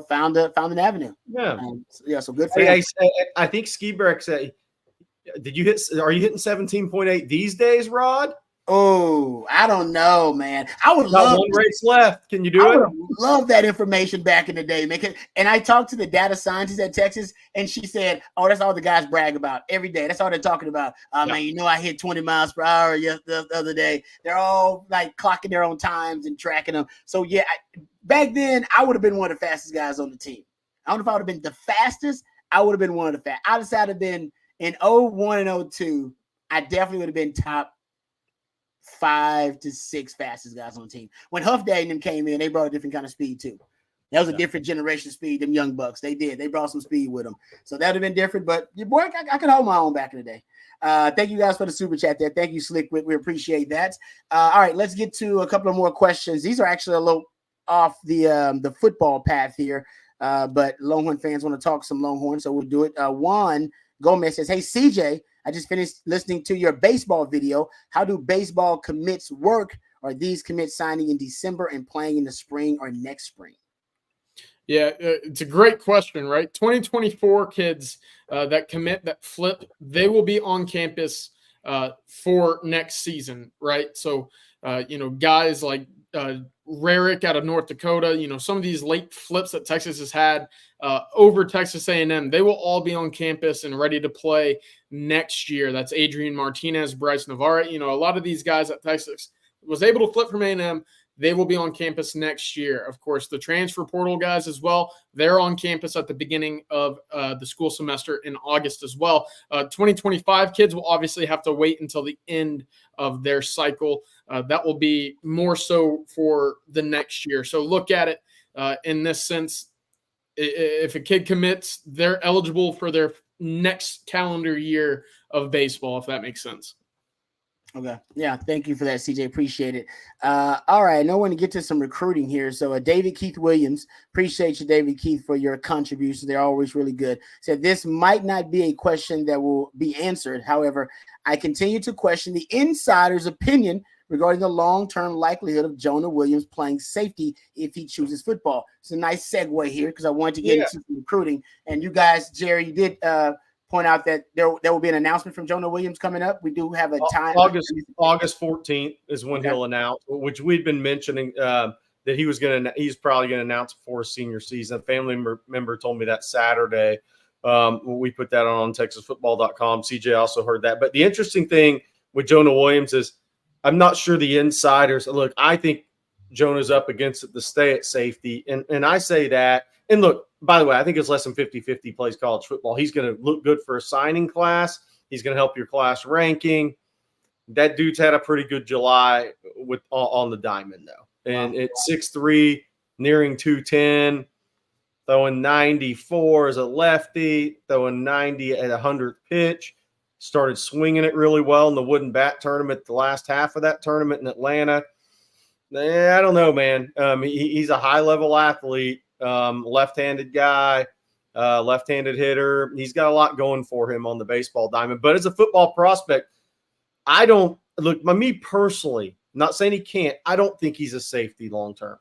found an avenue. Yeah. So good for him. I think Ski Breck said Are you hitting 17.8 these days, Rod? Oh, I don't know, man. I would Got love one race left. Can you do I it? would love that information back in the day, man. And I talked to the data scientist at Texas, and she said, "Oh, that's all the guys brag about every day. That's all they're talking about. Man, I hit 20 miles per hour the other day. They're all like clocking their own times and tracking them. So yeah, back then I would have been one of the fastest guys on the team. I don't know if I would have been the fastest. I would have been one of the fastest. I decided to have been in 01 and 02. I definitely would have been top 5 to 6 fastest guys on the team. When Huff Day and them came in, they brought a different kind of speed too. That was a different generation of speed. Them young bucks, they brought some speed with them. So that would have been different. But your boy, I could hold my own back in the day. Thank you guys for the super chat there. Thank you, Slick. We appreciate that. All right, let's get to a couple of more questions. These are actually a little off the football path here, but Longhorn fans want to talk some Longhorns, so we'll do it. Juan Gomez says, "Hey CJ, I just finished listening to your baseball video. How do baseball commits work? Are these commits signing in December and playing in the spring or next spring?" Yeah, it's a great question, right? 2024 kids that commit, that flip, they will be on campus for next season, right? So, guys like Rarick out of North Dakota, some of these late flips that Texas has had over Texas A&M, they will all be on campus and ready to play next year. That's Adrian Martinez, Bryce Navarre. A lot of these guys at Texas was able to flip from A&M. They will be on campus next year. Of course, the transfer portal guys as well, they're on campus at the beginning of the school semester in August as well. 2025 kids will obviously have to wait until the end of their cycle. That will be more so for the next year. So look at it in this sense. If a kid commits, they're eligible for their next calendar year of baseball, if that makes sense. Okay. Yeah. Thank you for that, CJ. Appreciate it. All right. I know when to get to some recruiting here. So David Keith Williams, appreciate you, David Keith, for your contributions. They're always really good. Said this might not be a question that will be answered. However, I continue to question the insider's opinion regarding the long-term likelihood of Jonah Williams playing safety if he chooses football. It's a nice segue here because I wanted to get into some recruiting. And you guys, Jerry, you did point out that there will be an announcement from Jonah Williams coming up. We do have a time. August 14th is when he'll announce, which we'd been mentioning that he's probably going to announce before his senior season. A family member told me that Saturday. We put that on TexasFootball.com. CJ also heard that. But the interesting thing with Jonah Williams is I'm not sure the insiders look. I think Jonah's up against it to stay at safety, and I say that. And look, by the way, I think it's less than 50-50 plays college football. He's going to look good for a signing class. He's going to help your class ranking. That dude's had a pretty good July on the diamond, though. And it's 6'3", nearing 210, throwing 94 as a lefty, throwing 90 at 100th pitch. Started swinging it really well in the wooden bat tournament, the last half of that tournament in Atlanta. I don't know, man. He's a high-level athlete. Left-handed guy, left-handed hitter. He's got a lot going for him on the baseball diamond. But as a football prospect, me personally, not saying he can't, I don't think he's a safety long-term.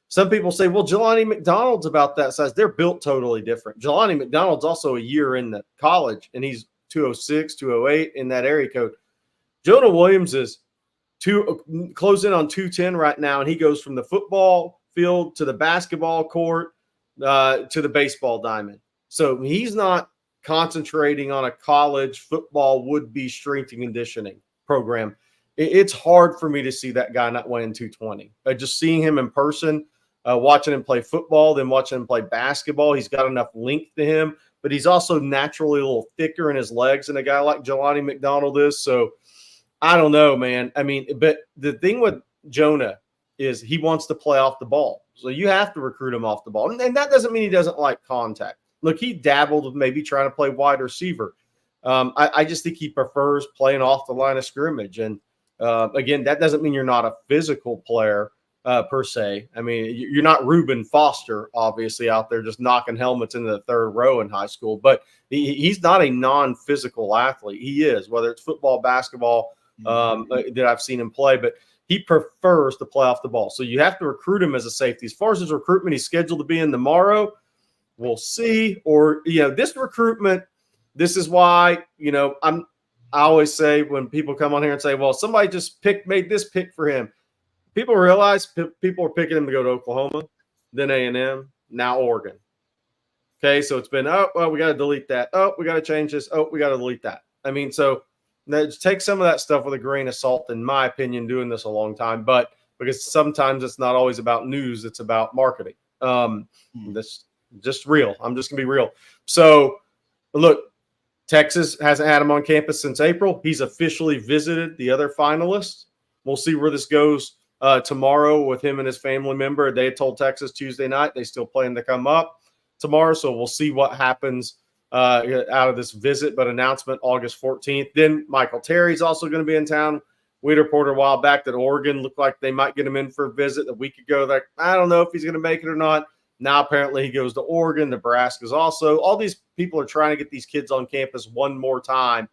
Some people say, well, Jelani McDonald's about that size. They're built totally different. Jelani McDonald's also a year in the college, and he's 206, 208 in that area code. Jonah Williams is close in on 210 right now, and he goes from the football field to the basketball court to the baseball diamond. So he's not concentrating on a college football would-be strength and conditioning program. It's hard for me to see that guy not weighing 220. Just seeing him in person, watching him play football, then watching him play basketball, he's got enough length to him, but he's also naturally a little thicker in his legs than a guy like Jelani McDonald is. So I don't know, man. But the thing with Jonah is he wants to play off the ball. So you have to recruit him off the ball. And that doesn't mean he doesn't like contact. Look, he dabbled with maybe trying to play wide receiver. I just think he prefers playing off the line of scrimmage. And, again, that doesn't mean you're not a physical player per se. You're not Reuben Foster, obviously, out there just knocking helmets into the third row in high school. But he's not a non-physical athlete. He is, whether it's football, basketball, that I've seen him play. But he prefers to play off the ball. So you have to recruit him as a safety. As far as his recruitment, he's scheduled to be in tomorrow. We'll see. Or, this recruitment, this is why, I always say when people come on here and say, well, somebody just made this pick for him. People realize people are picking him to go to Oklahoma, then A&M, now Oregon. Okay, so it's been, we got to delete that. Oh, we got to change this. Oh, we got to delete that. I mean, so take some of that stuff with a grain of salt, in my opinion, doing this a long time. But because sometimes it's not always about news, it's about marketing. That's just real. I'm just going to be real. So, look, Texas hasn't had him on campus since April. He's officially visited the other finalists. We'll see where this goes tomorrow with him and his family member. They told Texas Tuesday night they still plan to come up tomorrow, so we'll see what happens out of this visit, but announcement August 14th. Then Michael Terry's also going to be in town. We reported a while back that Oregon looked like they might get him in for a visit a week ago. Like, I don't know if he's going to make it or not. Now apparently he goes to Oregon. Nebraska's also. All these people are trying to get these kids on campus one more time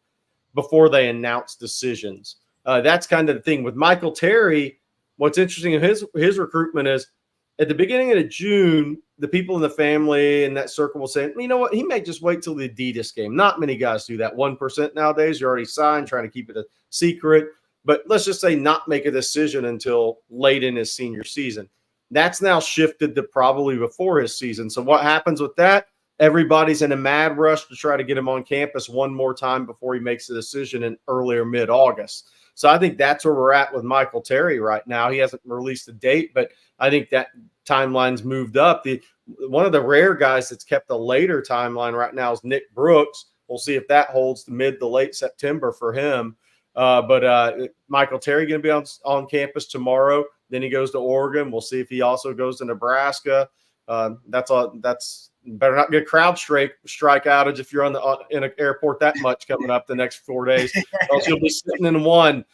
before they announce decisions. That's kind of the thing. With Michael Terry, what's interesting in his recruitment is at the beginning of June, the people in the family and that circle will say, you know what, he may just wait till the Adidas game. Not many guys do that. 1% nowadays, you're already signed, trying to keep it a secret. But let's just say not make a decision until late in his senior season. That's now shifted to probably before his season. So what happens with that? Everybody's in a mad rush to try to get him on campus one more time before he makes a decision in early or mid-August. So I think that's where we're at with Michael Terry right now. He hasn't released a date, but I think that timeline's moved up. One of the rare guys that's kept a later timeline right now is Nick Brooks. We'll see if that holds to mid to late September for him. But Michael Terry going to be on campus tomorrow. Then he goes to Oregon. We'll see if he also goes to Nebraska. That's better not get a crowd strike outage if you're in an airport that much coming up the next 4 days. Else you'll be sitting in one.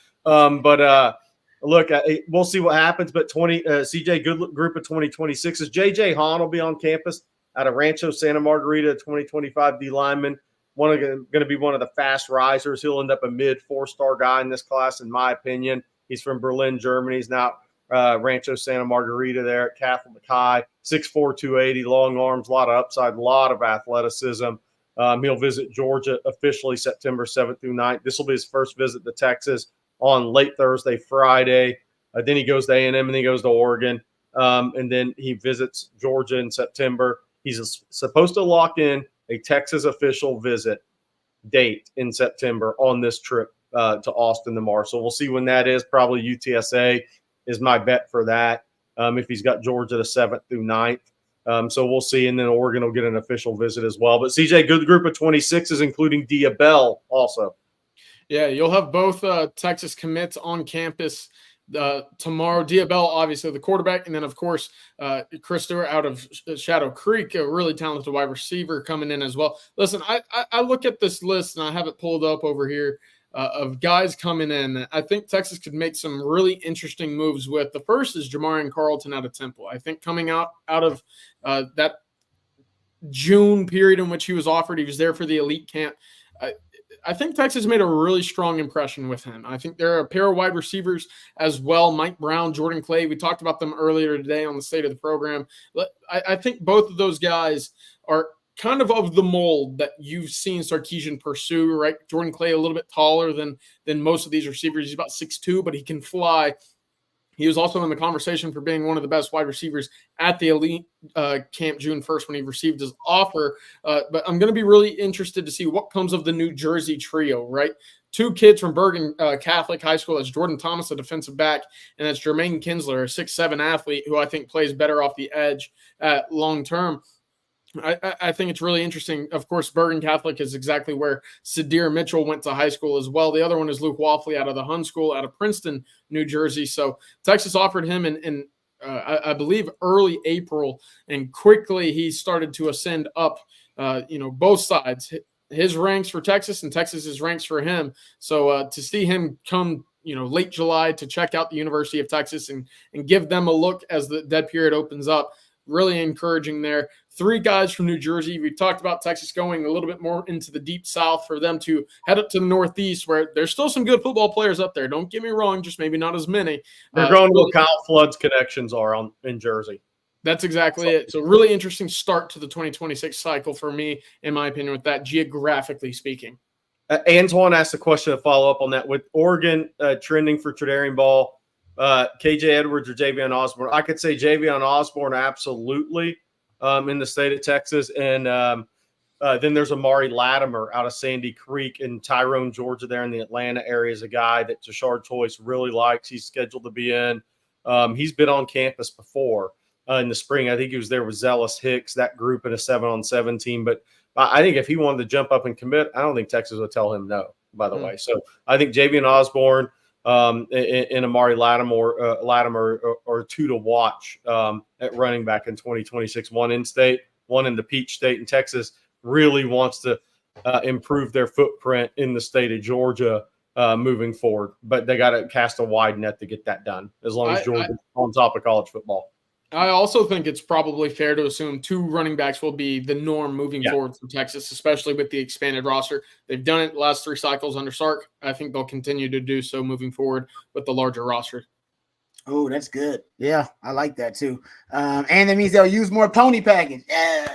Look, we'll see what happens. But CJ, good group of 2026 is JJ Hahn will be on campus out of Rancho Santa Margarita, 2025 D lineman. Going to be one of the fast risers. He'll end up a mid 4-star guy in this class, in my opinion. He's from Berlin, Germany. He's now Rancho Santa Margarita there at Catholic High. 6'4", 280, long arms, a lot of upside, a lot of athleticism. He'll visit Georgia officially September 7th through 9th. This will be his first visit to Texas on late Thursday, Friday. Then he goes to A&M, and then he goes to Oregon. And then he visits Georgia in September. He's supposed to lock in a Texas official visit date in September on this trip to Austin tomorrow. So we'll see when that is. Probably UTSA is my bet for that if he's got Georgia the 7th through 9th. So we'll see. And then Oregon will get an official visit as well. But CJ, good group of 26s, including Diabell also. Yeah, you'll have both Texas commits on campus tomorrow. Diabell, obviously the quarterback, and then of course Chris Stewart out of Shadow Creek, a really talented wide receiver coming in as well. Listen, I look at this list and I have it pulled up over here of guys coming in. I think Texas could make some really interesting moves with. The first is Jamarian Carlton out of Temple. I think coming out of that June period in which he was offered, he was there for the elite camp. I think Texas made a really strong impression with him. I think there are a pair of wide receivers as well, Mike Brown, Jordan Clay. We talked about them earlier today on the State of the Program. I think both of those guys are kind of the mold that you've seen Sarkisian pursue, right? Jordan Clay a little bit taller than most of these receivers. He's about 6'2", but he can fly. He was also in the conversation for being one of the best wide receivers at the elite camp June 1st when he received his offer. But I'm going to be really interested to see what comes of the New Jersey trio, right? 2 kids from Bergen Catholic High School. That's Jordan Thomas, a defensive back, and that's Jermaine Kinsler, a 6'7" athlete who I think plays better off the edge long term. I think it's really interesting. Of course, Bergen Catholic is exactly where Sadir Mitchell went to high school as well. The other one is Luke Waffley out of the Hun School out of Princeton, New Jersey. So Texas offered him in I believe, early April, and quickly he started to ascend up, both sides, his ranks for Texas and Texas's ranks for him. So to see him come, late July to check out the University of Texas and give them a look as the dead period opens up, really encouraging there. 3 guys from New Jersey. We talked about Texas going a little bit more into the deep south for them to head up to the Northeast, where there's still some good football players up there. Don't get me wrong, just maybe not as many. They're going where Kyle Flood's connections are in Jersey. That's exactly it. So really interesting start to the 2026 cycle for me, in my opinion, with that geographically speaking. Antoine asked a question to follow up on that. With Oregon trending for Tredarian Ball, KJ Edwards or Javion Osborne? I could say Javion Osborne absolutely in the state of Texas. And then there's Amari Latimer out of Sandy Creek and Tyrone, Georgia, there in the Atlanta area is a guy that Tashard Choice really likes. He's scheduled to be in. He's been on campus before in the spring. I think he was there with Zealous Hicks, that group in a 7-on-7 team. But I think if he wanted to jump up and commit, I don't think Texas would tell him no, by the way. So I think Javion Osborne and Amari Latimer are two to watch at running back in 2026. One in state, one in the Peach State. And Texas really wants to improve their footprint in the state of Georgia moving forward. But they got to cast a wide net to get that done, as long as Georgia's on top of college football. I also think it's probably fair to assume 2 running backs will be the norm moving forward for Texas, especially with the expanded roster. They've done it the last 3 cycles under Sark. I think they'll continue to do so moving forward with the larger roster. Oh, that's good. Yeah, I like that too. And that means they'll use more pony package. Yeah.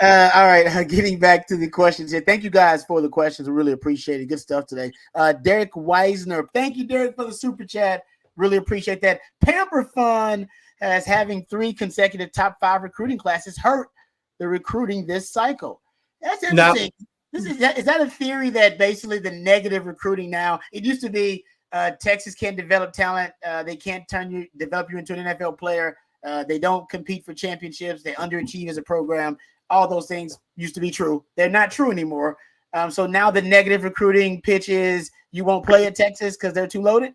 All right, getting back to the questions here. Thank you guys for the questions. I really appreciate it. Good stuff today. Derek Weisner. Thank you, Derek, for the super chat. Really appreciate that. Pamper Fun has having 3 consecutive top 5 recruiting classes hurt the recruiting this cycle. That's interesting. Is that a theory that basically the negative recruiting now, it used to be Texas can't develop talent. They can't develop you into an NFL player. They don't compete for championships. They underachieve as a program. All those things used to be true. They're not true anymore. So now the negative recruiting pitch is you won't play at Texas because they're too loaded?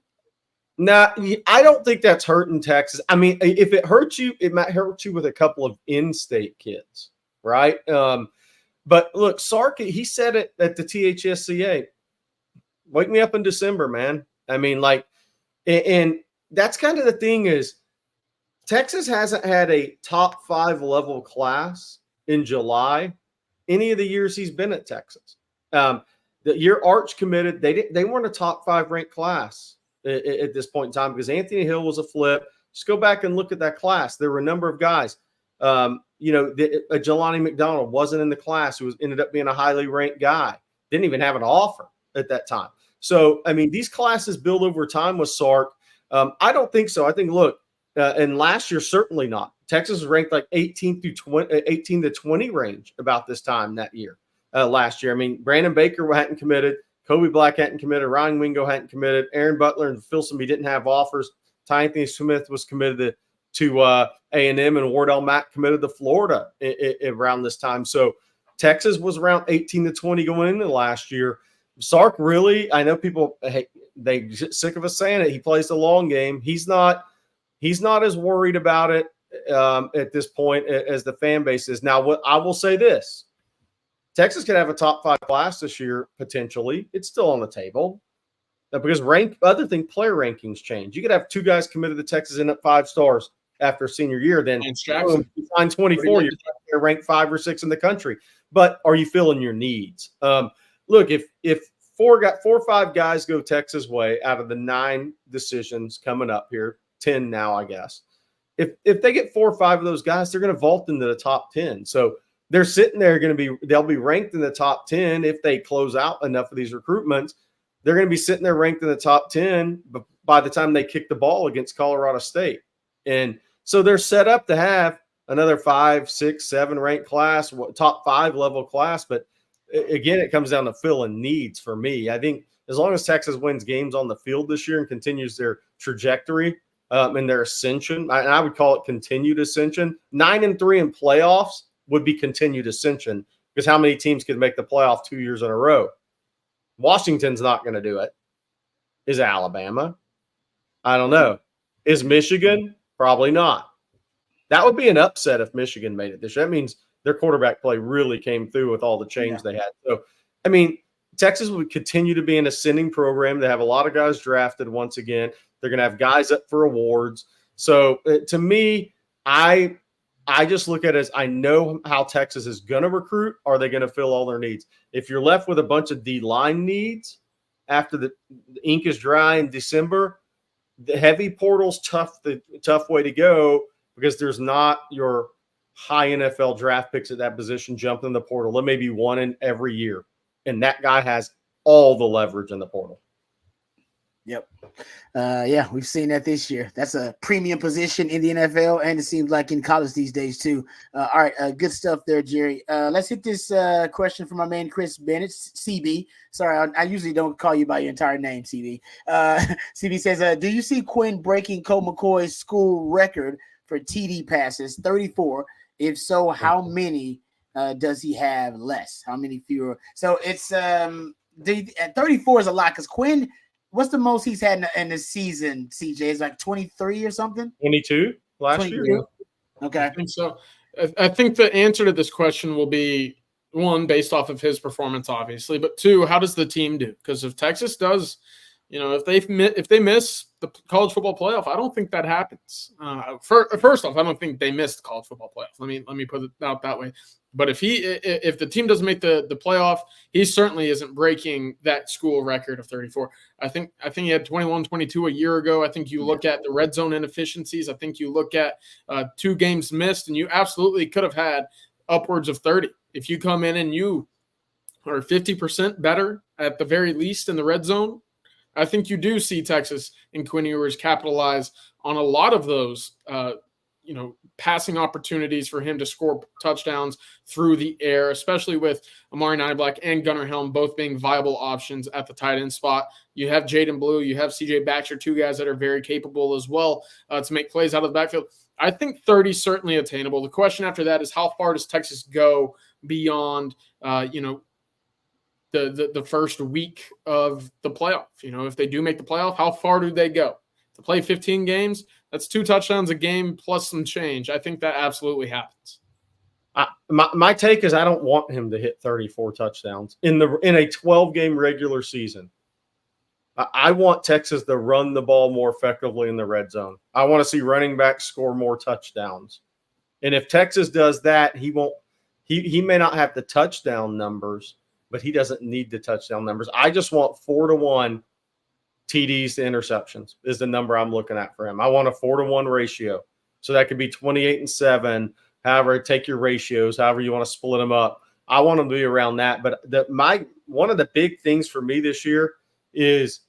No, I don't think that's hurting Texas. I mean, if it hurts you, it might hurt you with a couple of in-state kids, right? But look, Sark, he said it at the THSCA. Wake me up in December, man. I mean, and that's kind of the thing is Texas hasn't had a top 5 level class in July any of the years he's been at Texas. The year Arch committed, they weren't a top 5 ranked class at this point in time because Anthony Hill was a flip. Just go back and look at that class. There were a number of guys. Jelani McDonald wasn't in the class who ended up being a highly ranked guy. Didn't even have an offer at that time. So, I mean, these classes build over time with Sark. I don't think so. I think, look, and last year, certainly not. Texas was ranked like 18 to 20 range about this time that year, last year. I mean, Brandon Baker hadn't committed. Kobe Black hadn't committed. Ryan Wingo hadn't committed. Aaron Butler and Filsonby didn't have offers. Ty Anthony Smith was committed to A&M, and Wardell Mack committed to Florida around this time. So Texas was around 18 to 20 going into last year. Sark really, I know people, they get sick of us saying it. He plays the long game. He's not as worried about it at this point as the fan base is. Now, what I will say this. Texas could have a top 5 class this year, potentially. It's still on the table. Because other thing, player rankings change. You could have 2 guys committed to Texas end up 5 stars after senior year. Then you sign 24, you're ranked 5 or 6 in the country. But are you filling your needs? Look, if 4 or 5 guys go Texas way out of the 9 decisions coming up here, 10 now, I guess. If they get 4 or 5 of those guys, they're going to vault into the top 10. So they're sitting there they'll be ranked in the top 10 if they close out enough of these recruitments. They're going to be sitting there ranked in the top 10 by the time they kick the ball against Colorado State. And so they're set up to have another 5, 6, 7 ranked class, top 5 level class. But again, it comes down to filling needs for me. I think as long as Texas wins games on the field this year and continues their trajectory and their ascension, and I would call it continued ascension, 9-3 in playoffs would be continued ascension because how many teams could make the playoff 2 years in a row? Washington's not going to do it. Is Alabama? I don't know. Is Michigan? Probably not. That would be an upset if Michigan made it this year. That means their quarterback play really came through with all the change they had. So, I mean, Texas would continue to be an ascending program. They have a lot of guys drafted once again. They're going to have guys up for awards. So, to me, I just look at it as I know how Texas is going to recruit. Are they going to fill all their needs? If you're left with a bunch of D-line needs after the ink is dry in December, the heavy portal's tough way to go because there's not your high NFL draft picks at that position jumping in the portal. There may be one in every year, and that guy has all the leverage in the portal. Yep. Yeah, we've seen that this year. That's a premium position in the NFL, and it seems like in college these days too. All right, good stuff there, Jerry. Let's hit this question from my man Chris Bennett, CB. Sorry, I usually don't call you by your entire name, CB. CB says, do you see Quinn breaking Colt McCoy's school record for TD passes, 34? If so, how many does he have less? How many fewer? So it's 34 is a lot because Quinn – what's the most he's had in the season, CJ? It's like 23 or something? 22 last 22. year. Okay. I think so. I think the answer to this question will be, one, based off of his performance, obviously, but two, how does the team do? Because if Texas does, if they miss the college football playoff, I don't think that happens. First off, I don't think they missed the college football playoff. Let me put it out that way. But if the team doesn't make the playoff, he certainly isn't breaking that school record of 34. I think he had 21-22 a year ago. I think you look at the red zone inefficiencies. I think you look at 2 games missed, and you absolutely could have had upwards of 30. If you come in and you are 50% better at the very least in the red zone, I think you do see Texas and Quinn Ewers capitalize on a lot of those, passing opportunities for him to score touchdowns through the air, especially with Amari Niblack and Gunnar Helm both being viable options at the tight end spot. You have Jaden Blue, you have CJ Baxter, 2 guys that are very capable as well to make plays out of the backfield. I think 30 is certainly attainable. The question after that is how far does Texas go beyond, the first week of the playoff? If they do make the playoff, how far do they go? To play 15 games, that's 2 touchdowns a game plus some change. I think that absolutely happens. My take is I don't want him to hit 34 touchdowns in a 12-game regular season. I want Texas to run the ball more effectively in the red zone. I want to see running backs score more touchdowns. And if Texas does that, he may not have the touchdown numbers, but he doesn't need the touchdown numbers. I just want 4-to-1 TDs to interceptions is the number I'm looking at for him. I want a 4-to-1 ratio. So that could be 28-7. However, take your ratios, however you want to split them up. I want them to be around that. But one of the big things for me this year is,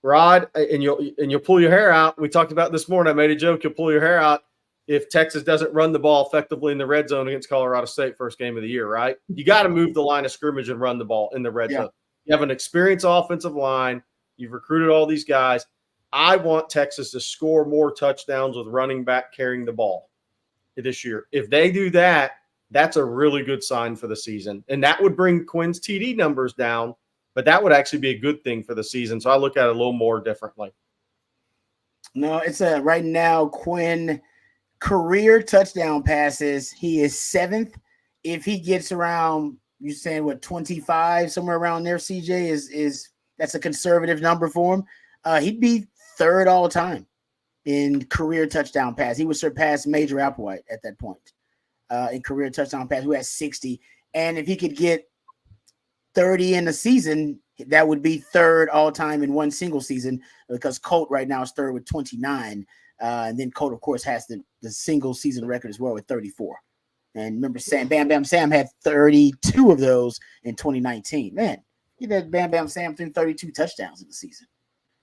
Rod, and you'll pull your hair out. We talked about this morning. I made a joke. You'll pull your hair out if Texas doesn't run the ball effectively in the red zone against Colorado State first game of the year, right? You got to move the line of scrimmage and run the ball in the red zone. You have an experienced offensive line. You've recruited all these guys. I want Texas to score more touchdowns with running back carrying the ball this year. If they do that, that's a really good sign for the season. And that would bring Quinn's TD numbers down, but that would actually be a good thing for the season. So I look at it a little more differently. No, it's right now Quinn career touchdown passes. He is 7th. If he gets around, you're saying what, 25, somewhere around there, CJ, is that's a conservative number for him. He'd be 3rd all time in career touchdown pass. He would surpass Major Applewhite at that point in career touchdown pass, who has 60. And if he could get 30 in the season, that would be 3rd all time in one single season, because Colt right now is 3rd with 29. And then Colt, of course, has the single season record as well with 34. And remember, Bam Bam Sam had 32 of those in 2019. Man, he did Bam Bam Sam threw 32 touchdowns in the season.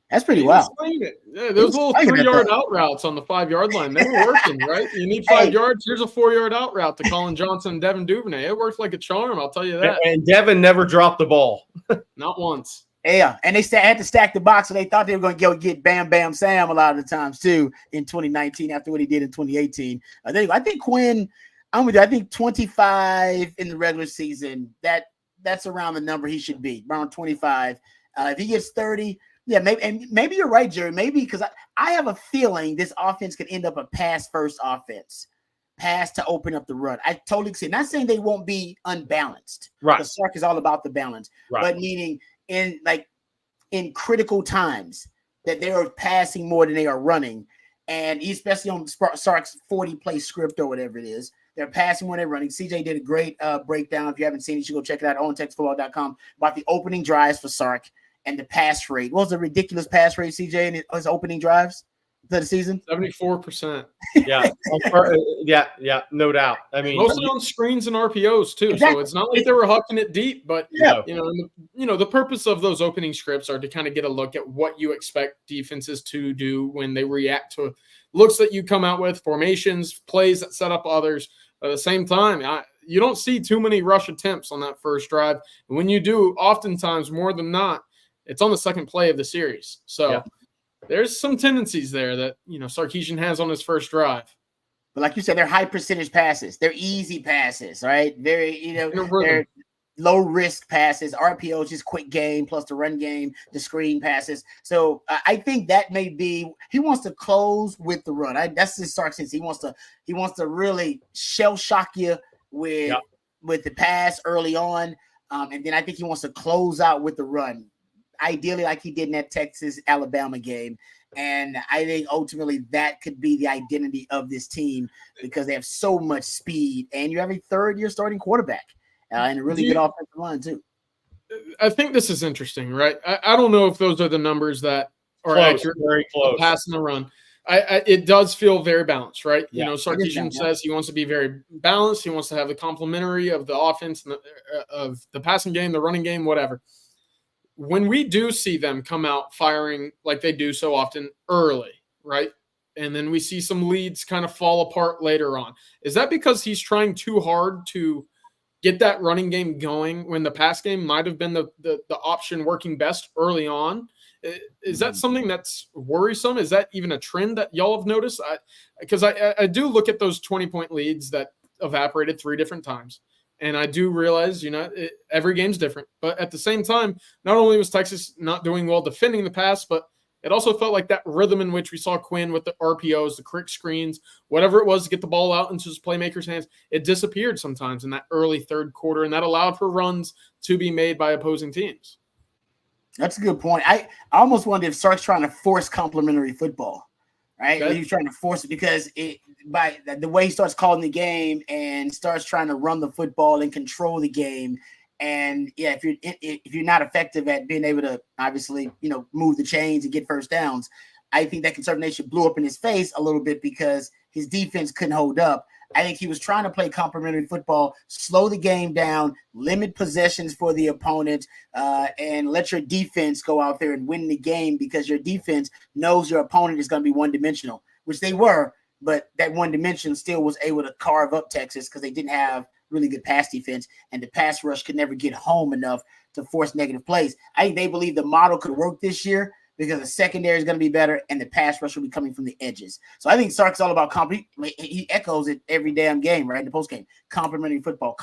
That's pretty wild. Yeah, those little 3-yard out routes on the 5-yard line, they were working, right? You need 5 yards. Here's a 4-yard out route to Colin Johnson and Devin Duvernay. It worked like a charm, I'll tell you that. And Devin never dropped the ball. Not once. Yeah, and they had to stack the box, so they thought they were going to go get Bam Bam Sam a lot of the times too in 2019 after what he did in 2018. I think Quinn, I'm with you. I think 25 in the regular season, that's around the number he should be, around 25. If he gets 30, yeah, maybe you're right, Jerry. Maybe because I have a feeling this offense could end up a pass-first offense, pass to open up the run. I totally see. Not saying they won't be unbalanced. Right. The Sark is all about the balance, right. But meaning in critical times that they are passing more than they are running, and especially on Sark's 40-play script or whatever it is, they're passing when they're running. CJ did a great breakdown. If you haven't seen it, you should go check it out on TexasFootball.com about the opening drives for Sark and the pass rate. What was the ridiculous pass rate, CJ, in his opening drives? the season? 74%. Yeah, yeah, no doubt. I mean, Mostly on screens and RPOs too. Exactly. So it's not like they were hucking it deep, but Yeah. the purpose of those opening scripts are to kind of get a look at what you expect defenses to do when they react to looks that you come out with, formations, plays that set up others. At the same time, you don't see too many rush attempts on that first drive. And when you do, oftentimes more than not, it's on the second play of the series. So there's some tendencies there that, Sarkisian has on his first drive. But like you said, they're high percentage passes. They're easy passes, right? Very, they're low risk passes. RPO, just quick game plus the run game, the screen passes. So I think that may be, he wants to close with the run. That's his Sark sense. He wants to really shell shock you with the pass early on. And then I think he wants to close out with the run. Ideally, like he did in that Texas-Alabama game. And I think ultimately that could be the identity of this team because they have so much speed. And you have a third-year starting quarterback and a really good offensive line, too. I think this is interesting, right? I don't know if those are the numbers that are accurate. Very close. Pass and the run. It does feel very balanced, right? Yeah, Sarkisian says he wants to be very balanced. He wants to have the complementary of the offense and of the passing game, the running game, whatever. When we do see them come out firing like they do so often early, right? And then we see some leads kind of fall apart later on. Is that because he's trying too hard to get that running game going when the pass game might have been the option working best early on? Is that something that's worrisome? Is that even a trend that y'all have noticed? Because I do look at those 20-point leads that evaporated 3 different times. And I do realize, every game's different. But at the same time, not only was Texas not doing well defending the pass, but it also felt like that rhythm in which we saw Quinn with the RPOs, the quick screens, whatever it was to get the ball out into his playmakers' hands, it disappeared sometimes in that early third quarter, and that allowed for runs to be made by opposing teams. That's a good point. I almost wonder if Sark's trying to force complementary football, right? Okay. He's trying to force it because by the way he starts calling the game and starts trying to run the football and control the game. And if you're not effective at being able to obviously, move the chains and get first downs, I think that conservative nation blew up in his face a little bit because his defense couldn't hold up. I think he was trying to play complementary football, slow the game down, limit possessions for the opponent, and let your defense go out there and win the game because your defense knows your opponent is going to be one-dimensional, which they were, but that one dimension still was able to carve up Texas because they didn't have really good pass defense, and the pass rush could never get home enough to force negative plays. I think they believe the model could work this year because the secondary is going to be better and the pass rush will be coming from the edges. So I think Sark's all about he echoes it every damn game, right? In the post game, complementary football.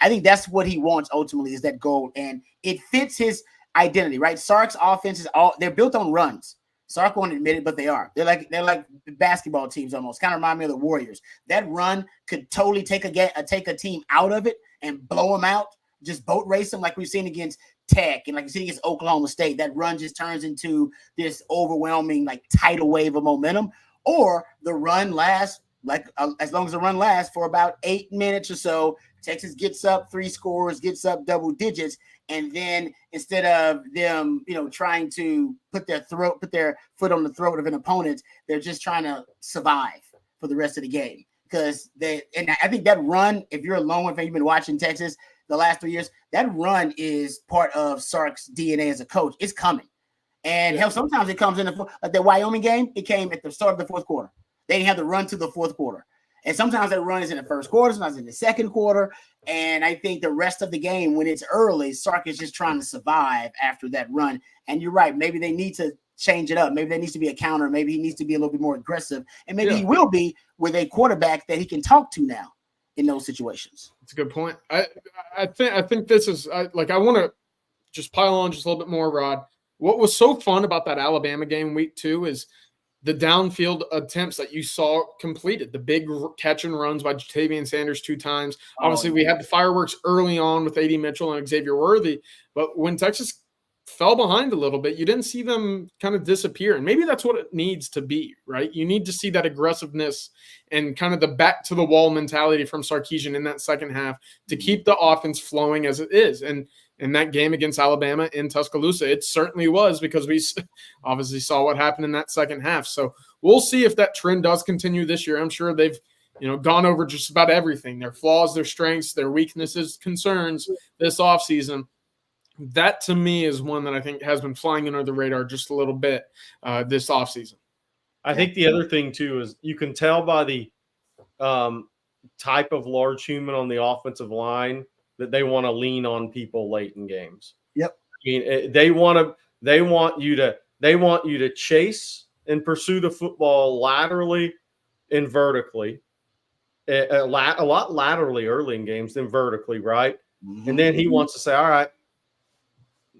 I think that's what he wants ultimately is that goal, and it fits his identity, right? Sark's offense they're built on runs. Sark won't admit it, but they are. They're like basketball teams almost. Kind of remind me of the Warriors. That run could totally take a team out of it and blow them out, just boat race them like we've seen against Tech and like we've seen against Oklahoma State. That run just turns into this overwhelming tidal wave of momentum. Or the run lasts as long as the run lasts for about 8 minutes or so. Texas gets up 3 scores, gets up double digits. And then instead of them, trying to put their foot on the throat of an opponent, they're just trying to survive for the rest of the game. And I think that run, if you're a Longhorn fan, you've been watching Texas the last 3 years, that run is part of Sark's DNA as a coach. It's coming. And hell, sometimes it comes in like the Wyoming game, it came at the start of the fourth quarter. They didn't have to run to the fourth quarter. And sometimes that run is in the first quarter, sometimes in the second quarter. And I think the rest of the game, when it's early, Sark is just trying to survive after that run. And you're right. Maybe they need to change it up. Maybe there needs to be a counter. Maybe he needs to be a little bit more aggressive. And maybe he will be with a quarterback that he can talk to now in those situations. That's a good point. I think this is I want to just pile on just a little bit more, Rod. What was so fun about that Alabama game week 2 is the downfield attempts that you saw completed, the big catch and runs by Jatavian Sanders 2 times. Obviously, we had the fireworks early on with A.D. Mitchell and Xavier Worthy, but when Texas fell behind a little bit. You didn't see them kind of disappear. And maybe that's what it needs to be, right? You need to see that aggressiveness and kind of the back to the wall mentality from Sarkisian in that second half to keep the offense flowing as it is. And in that game against Alabama in Tuscaloosa, it certainly was, because we obviously saw what happened in that second half. So we'll see if that trend does continue this year. I'm sure they've gone over just about everything, their flaws, their strengths, their weaknesses, concerns this offseason. That to me is one that I think has been flying under the radar just a little bit this offseason. I think the other thing too is you can tell by the type of large human on the offensive line that they want to lean on people late in games. Yep. I mean, they want you to chase and pursue the football laterally and vertically. A lot laterally early in games than vertically, right? Mm-hmm. And then he wants to say, all right,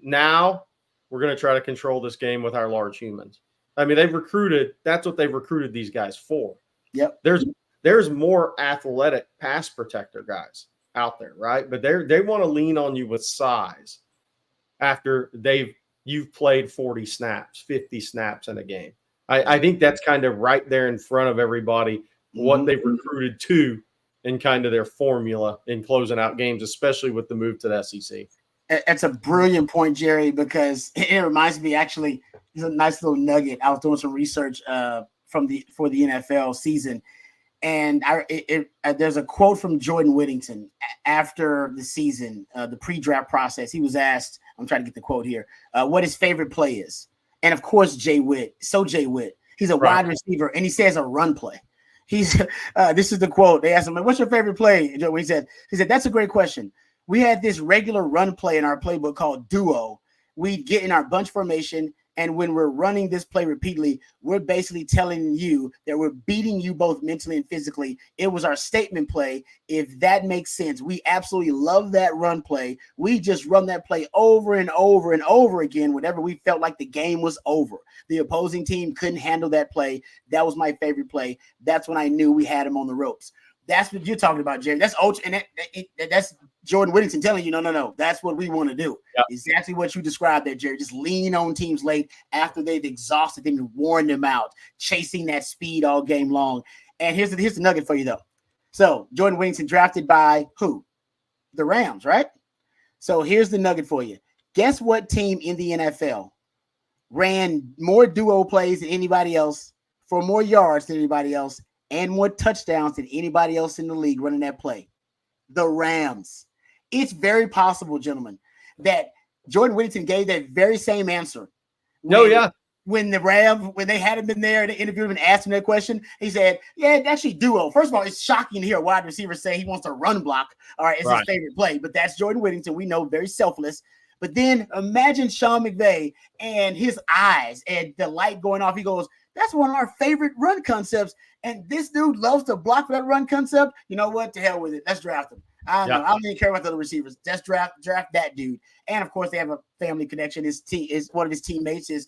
now we're going to try to control this game with our large humans. I mean, that's what they've recruited these guys for. Yep. There's more athletic pass protector guys out there, right? But they want to lean on you with size after you've played 40 snaps, 50 snaps in a game. I think that's kind of right there in front of everybody, what they've recruited to in kind of their formula in closing out games, especially with the move to the SEC. That's a brilliant point, Jerry, because it reminds me, actually, it's a nice little nugget. I was doing some research for the NFL season, and there's a quote from Jordan Whittington after the season, the pre-draft process. He was asked, I'm trying to get the quote here, what his favorite play is. And, of course, Jay Witt. He's a wide receiver, and he says a run play. This is the quote. They asked him, what's your favorite play? He said, that's a great question. We had this regular run play in our playbook called duo. We'd get in our bunch formation, and when we're running this play repeatedly, we're basically telling you that we're beating you both mentally and physically. It was our statement play, if that makes sense. We absolutely love that run play. We just run that play over and over and over again whenever we felt like the game was over. The opposing team couldn't handle that play. That was my favorite play. That's when I knew we had him on the ropes. That's what you're talking about, Jerry. That's ultra, and that's Jordan Whittington telling you, no. That's what we want to do. Yep. Exactly what you described there, Jerry. Just lean on teams late after they've exhausted them and worn them out, chasing that speed all game long. And here's the nugget for you, though. So Jordan Whittington drafted by who? The Rams, right? So here's the nugget for you. Guess what team in the NFL ran more duo plays than anybody else, for more yards than anybody else, and more touchdowns than anybody else in the league running that play? The Rams. It's very possible, gentlemen, that Jordan Whittington gave that very same answer. When the Rams, when they had him in there and they interviewed him and asked him that question, he said, yeah, actually duo. First of all, it's shocking to hear a wide receiver say he wants to run block. All right, it's his favorite play, but that's Jordan Whittington. We know, very selfless. But then imagine Sean McVay and his eyes and the light going off. He goes, that's one of our favorite run concepts. And this dude loves to block for that run concept. You know what? To hell with it. Let's draft him. I don't know. I don't even care about the other receivers. Just draft that dude. And of course, they have a family connection. His one of his teammates is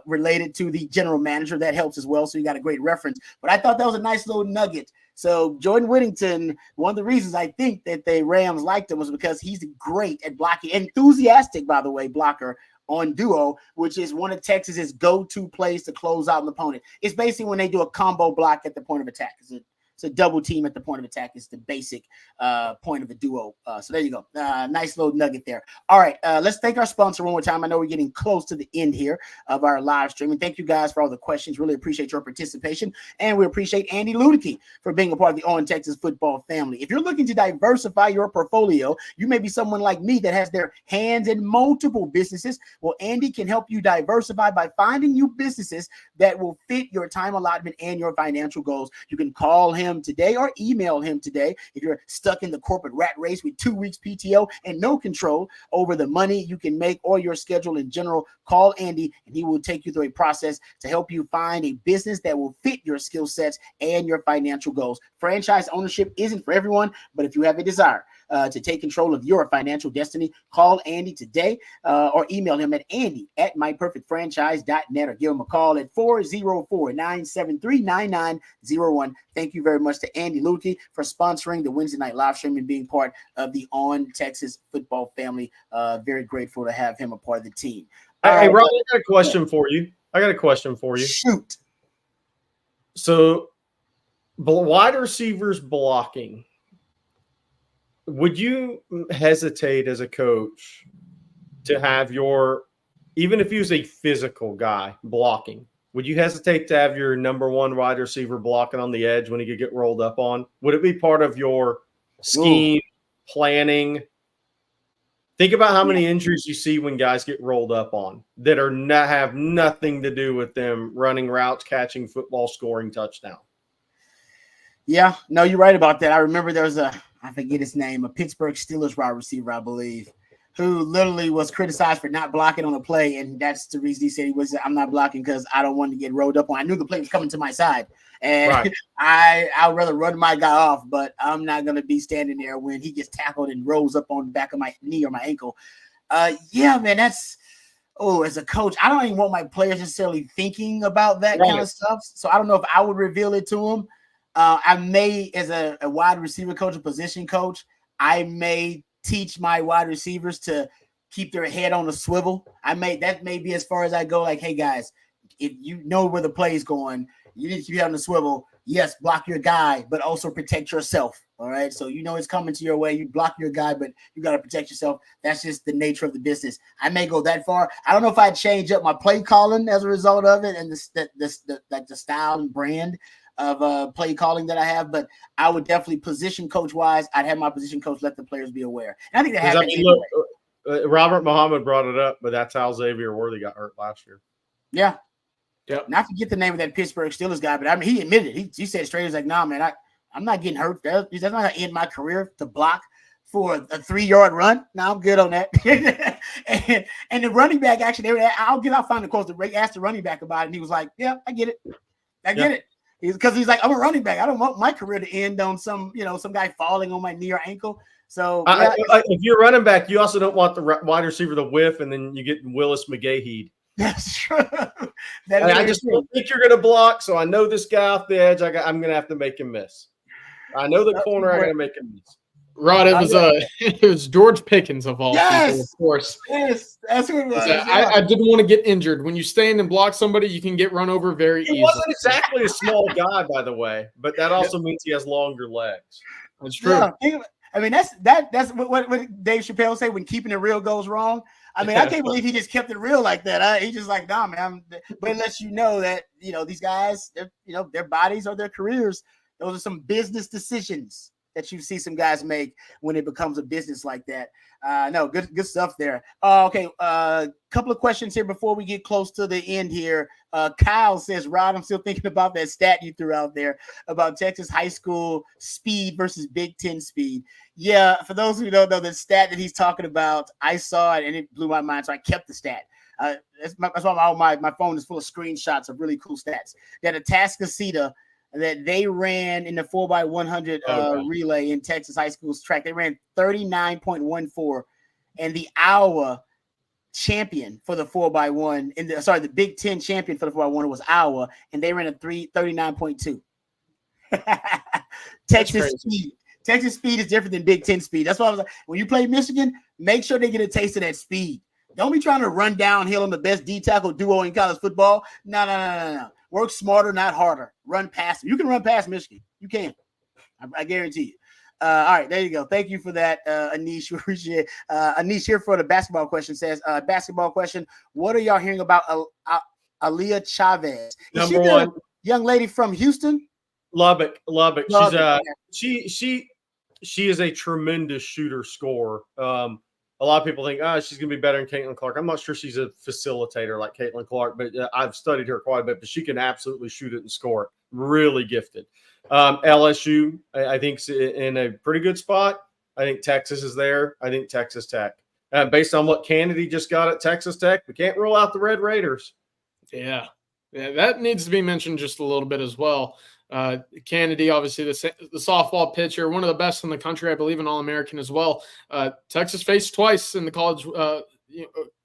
related to the general manager. That helps as well. So you got a great reference. But I thought that was a nice little nugget. So Jordan Whittington, one of the reasons I think that the Rams liked him was because he's great at blocking, enthusiastic, by the way, blocker on duo, which is one of Texas's go-to plays to close out an opponent. It's basically when they do a combo block at the point of attack. It's a double team at the point of attack. It's the basic point of a duo. So there you go. Nice little nugget there. All right, let's thank our sponsor one more time. I know we're getting close to the end here of our live stream. And thank you guys for all the questions. Really appreciate your participation. And we appreciate Andy Ludicky for being a part of the On Texas football family. If you're looking to diversify your portfolio, you may be someone like me that has their hands in multiple businesses. Well, Andy can help you diversify by finding you businesses that will fit your time allotment and your financial goals. You can call him today or email him today if you're stuck in the corporate rat race with 2 weeks PTO and no control over the money you can make or your schedule in general. Call Andy and he will take you through a process to help you find a business that will fit your skill sets and your financial goals. Franchise ownership isn't for everyone, but if you have a desire to take control of your financial destiny. Call Andy today or email him at andy@myperfectfranchise.net or give him a call at 404-973-9901. Thank you very much to Andy Lutke for sponsoring the Wednesday night live stream and being part of the On Texas football family. Very grateful to have him a part of the team. Hey, Ron, I got a question for you. Shoot. So, wide receivers blocking. Would you hesitate as a coach to have even if he was a physical guy blocking, would you hesitate to have your number one wide receiver blocking on the edge when he could get rolled up on? Would it be part of your scheme, planning? Think about how many injuries you see when guys get rolled up on that have nothing to do with them running routes, catching football, scoring touchdown. Yeah, no, you're right about that. I remember there was I forget his name, a Pittsburgh Steelers wide receiver, I believe, who literally was criticized for not blocking on a play. And that's the reason he said I'm not blocking because I don't want to get rolled up on. I knew the play was coming to my side. And right. I'd rather run my guy off, but I'm not going to be standing there when he gets tackled and rolls up on the back of my knee or my ankle. Yeah, man, as a coach, I don't even want my players necessarily thinking about that kind of stuff. So I don't know if I would reveal it to them. I may, as a wide receiver coach, a position coach, I may teach my wide receivers to keep their head on a swivel. That may be as far as I go. Like, hey guys, if you know where the play is going, you need to be on the swivel. Yes, block your guy, but also protect yourself. All right. So you know it's coming to your way. You block your guy, but you got to protect yourself. That's just the nature of the business. I may go that far. I don't know if I'd change up my play calling as a result of it and the style and brand of play calling that I have, but I would definitely position coach wise. I'd have my position coach let the players be aware. And I think that happens. Anyway. Robert Muhammad brought it up, but that's how Xavier Worthy got hurt last year. Yeah. Yep. And I forget the name of that Pittsburgh Steelers guy, but I mean, he admitted it. He said straight, he was like, nah, man, I'm not getting hurt. That's not going to end my career to block for a 3-yard run. No, I'm good on that. and the running back, actually, I'll find the quote. They asked the running back about it, and he was like, yeah, I get it. I get it. Because he's like, I'm a running back. I don't want my career to end on some guy falling on my knee or ankle. So if you're running back, you also don't want the wide receiver to whiff, and then you get Willis McGahee. That's true. I just don't think you're going to block, so I know this guy off the edge. I'm going to have to make him miss. I know the corner. I'm going to make him miss. Rod, it was George Pickens of all people, of course. Yes, that's who it was. I didn't want to get injured. When you stand and block somebody, you can get run over very easily. He wasn't exactly a small guy, by the way, but that also means he has longer legs. That's true. Yeah, I mean, that's what Dave Chappelle say when keeping it real goes wrong. I mean, I can't believe he just kept it real like that. He just like, nah, man. But it lets you know that, these guys, their bodies or their careers, those are some business decisions that you see some guys make when it becomes a business like that. No, good stuff there. Okay, couple of questions here before we get close to the end here. Kyle says, Rod, I'm still thinking about that stat you threw out there about Texas high school speed versus Big Ten speed. Yeah, for those who don't know, the stat that he's talking about, I saw it and it blew my mind, so I kept the stat. That's why my phone is full of screenshots of really cool stats. That Atascocita, that they ran in the 4x100 relay in Texas high school's track. They ran 39.14, and the Iowa champion for the 4x1 the Big Ten champion for the 4x1 was Iowa, and they ran a 39.2. Texas speed is different than Big Ten speed. That's why I was like, when you play Michigan, make sure they get a taste of that speed. Don't be trying to run downhill on the best D-tackle duo in college football. No. Work smarter, not harder. Run past them. You can run past Michigan. You can. I guarantee you. All right, there you go. Thank you for that, Anish. We appreciate it. Anish here for the basketball question says, basketball question, what are y'all hearing about Aaliyah Chavez? Is she the young lady from Houston? Lubbock. She is a tremendous shooter scorer. A lot of people think, she's going to be better than Caitlin Clark. I'm not sure she's a facilitator like Caitlin Clark, but I've studied her quite a bit. But she can absolutely shoot it and score it. Really gifted. LSU, I think, is in a pretty good spot. I think Texas is there. I think Texas Tech. Based on what Kennedy just got at Texas Tech, we can't rule out the Red Raiders. Yeah, that needs to be mentioned just a little bit as well. Kennedy, obviously the softball pitcher, one of the best in the country, I believe, an All-American as well. Texas faced twice in the college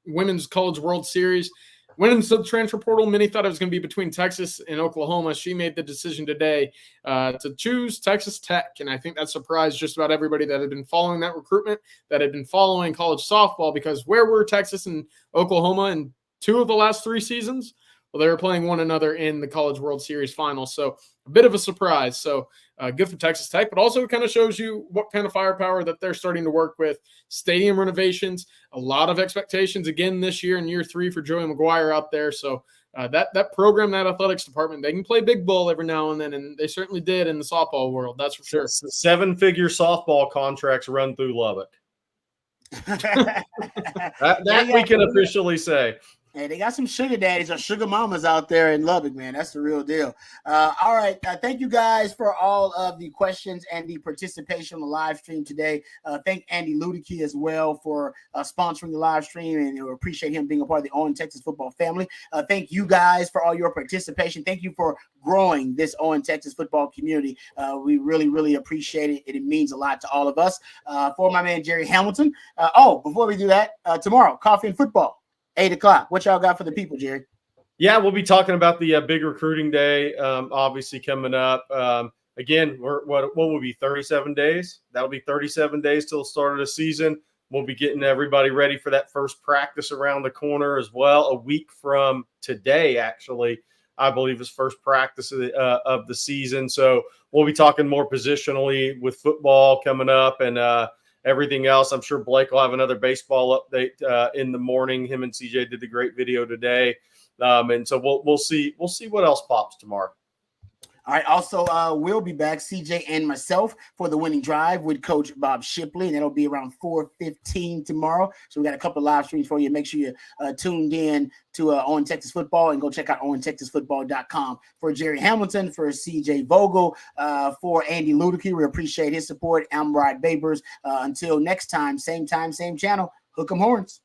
Women's College World Series. Went into the transfer portal. Many thought it was going to be between Texas and Oklahoma. She made the decision today to choose Texas Tech, and I think that surprised just about everybody that had been following that recruitment, that had been following college softball, because where were Texas and Oklahoma in 2 of the last 3 seasons? Well, they were playing one another in the College World Series final, so a bit of a surprise. So good for Texas Tech, but also it kind of shows you what kind of firepower that they're starting to work with. Stadium renovations, a lot of expectations again this year in year 3 for Joey McGuire out there. So that program, that athletics department, they can play big ball every now and then, and they certainly did in the softball world. That's for sure. 7-figure softball contracts run through Lubbock. that we can officially say. Hey, they got some sugar daddies or sugar mamas out there in Lubbock, man. That's the real deal. All right. Thank you guys for all of the questions and the participation on the live stream today. Thank Andy Ludicky as well for sponsoring the live stream, and we appreciate him being a part of the On Texas football family. Thank you guys for all your participation. Thank you for growing this On Texas football community. We really, really appreciate it. It means a lot to all of us. For my man, Jerry Hamilton. Before we do that, tomorrow, Coffee and Football. 8 o'clock. What y'all got for the people, Jerry? Yeah, we'll be talking about the big recruiting day, obviously coming up. Again, what will be 37 days? That'll be 37 days till the start of the season. We'll be getting everybody ready for that first practice around the corner as well. A week from today, actually, I believe is first practice of the season. So we'll be talking more positionally with football coming up and everything else. I'm sure Blake will have another baseball update in the morning. Him and CJ did the great video today. And so we'll see what else pops tomorrow. All right. Also, we'll be back, CJ and myself, for the winning drive with Coach Bob Shipley, and that'll be around 4:15 tomorrow. So we got a couple of live streams for you. Make sure you tuned in to On Texas Football, and go check out ontexasfootball.com. For Jerry Hamilton, for CJ Vogel, for Andy Ludicky, we appreciate his support. I'm Rod Babers. Until next time, same channel. Hook 'em horns.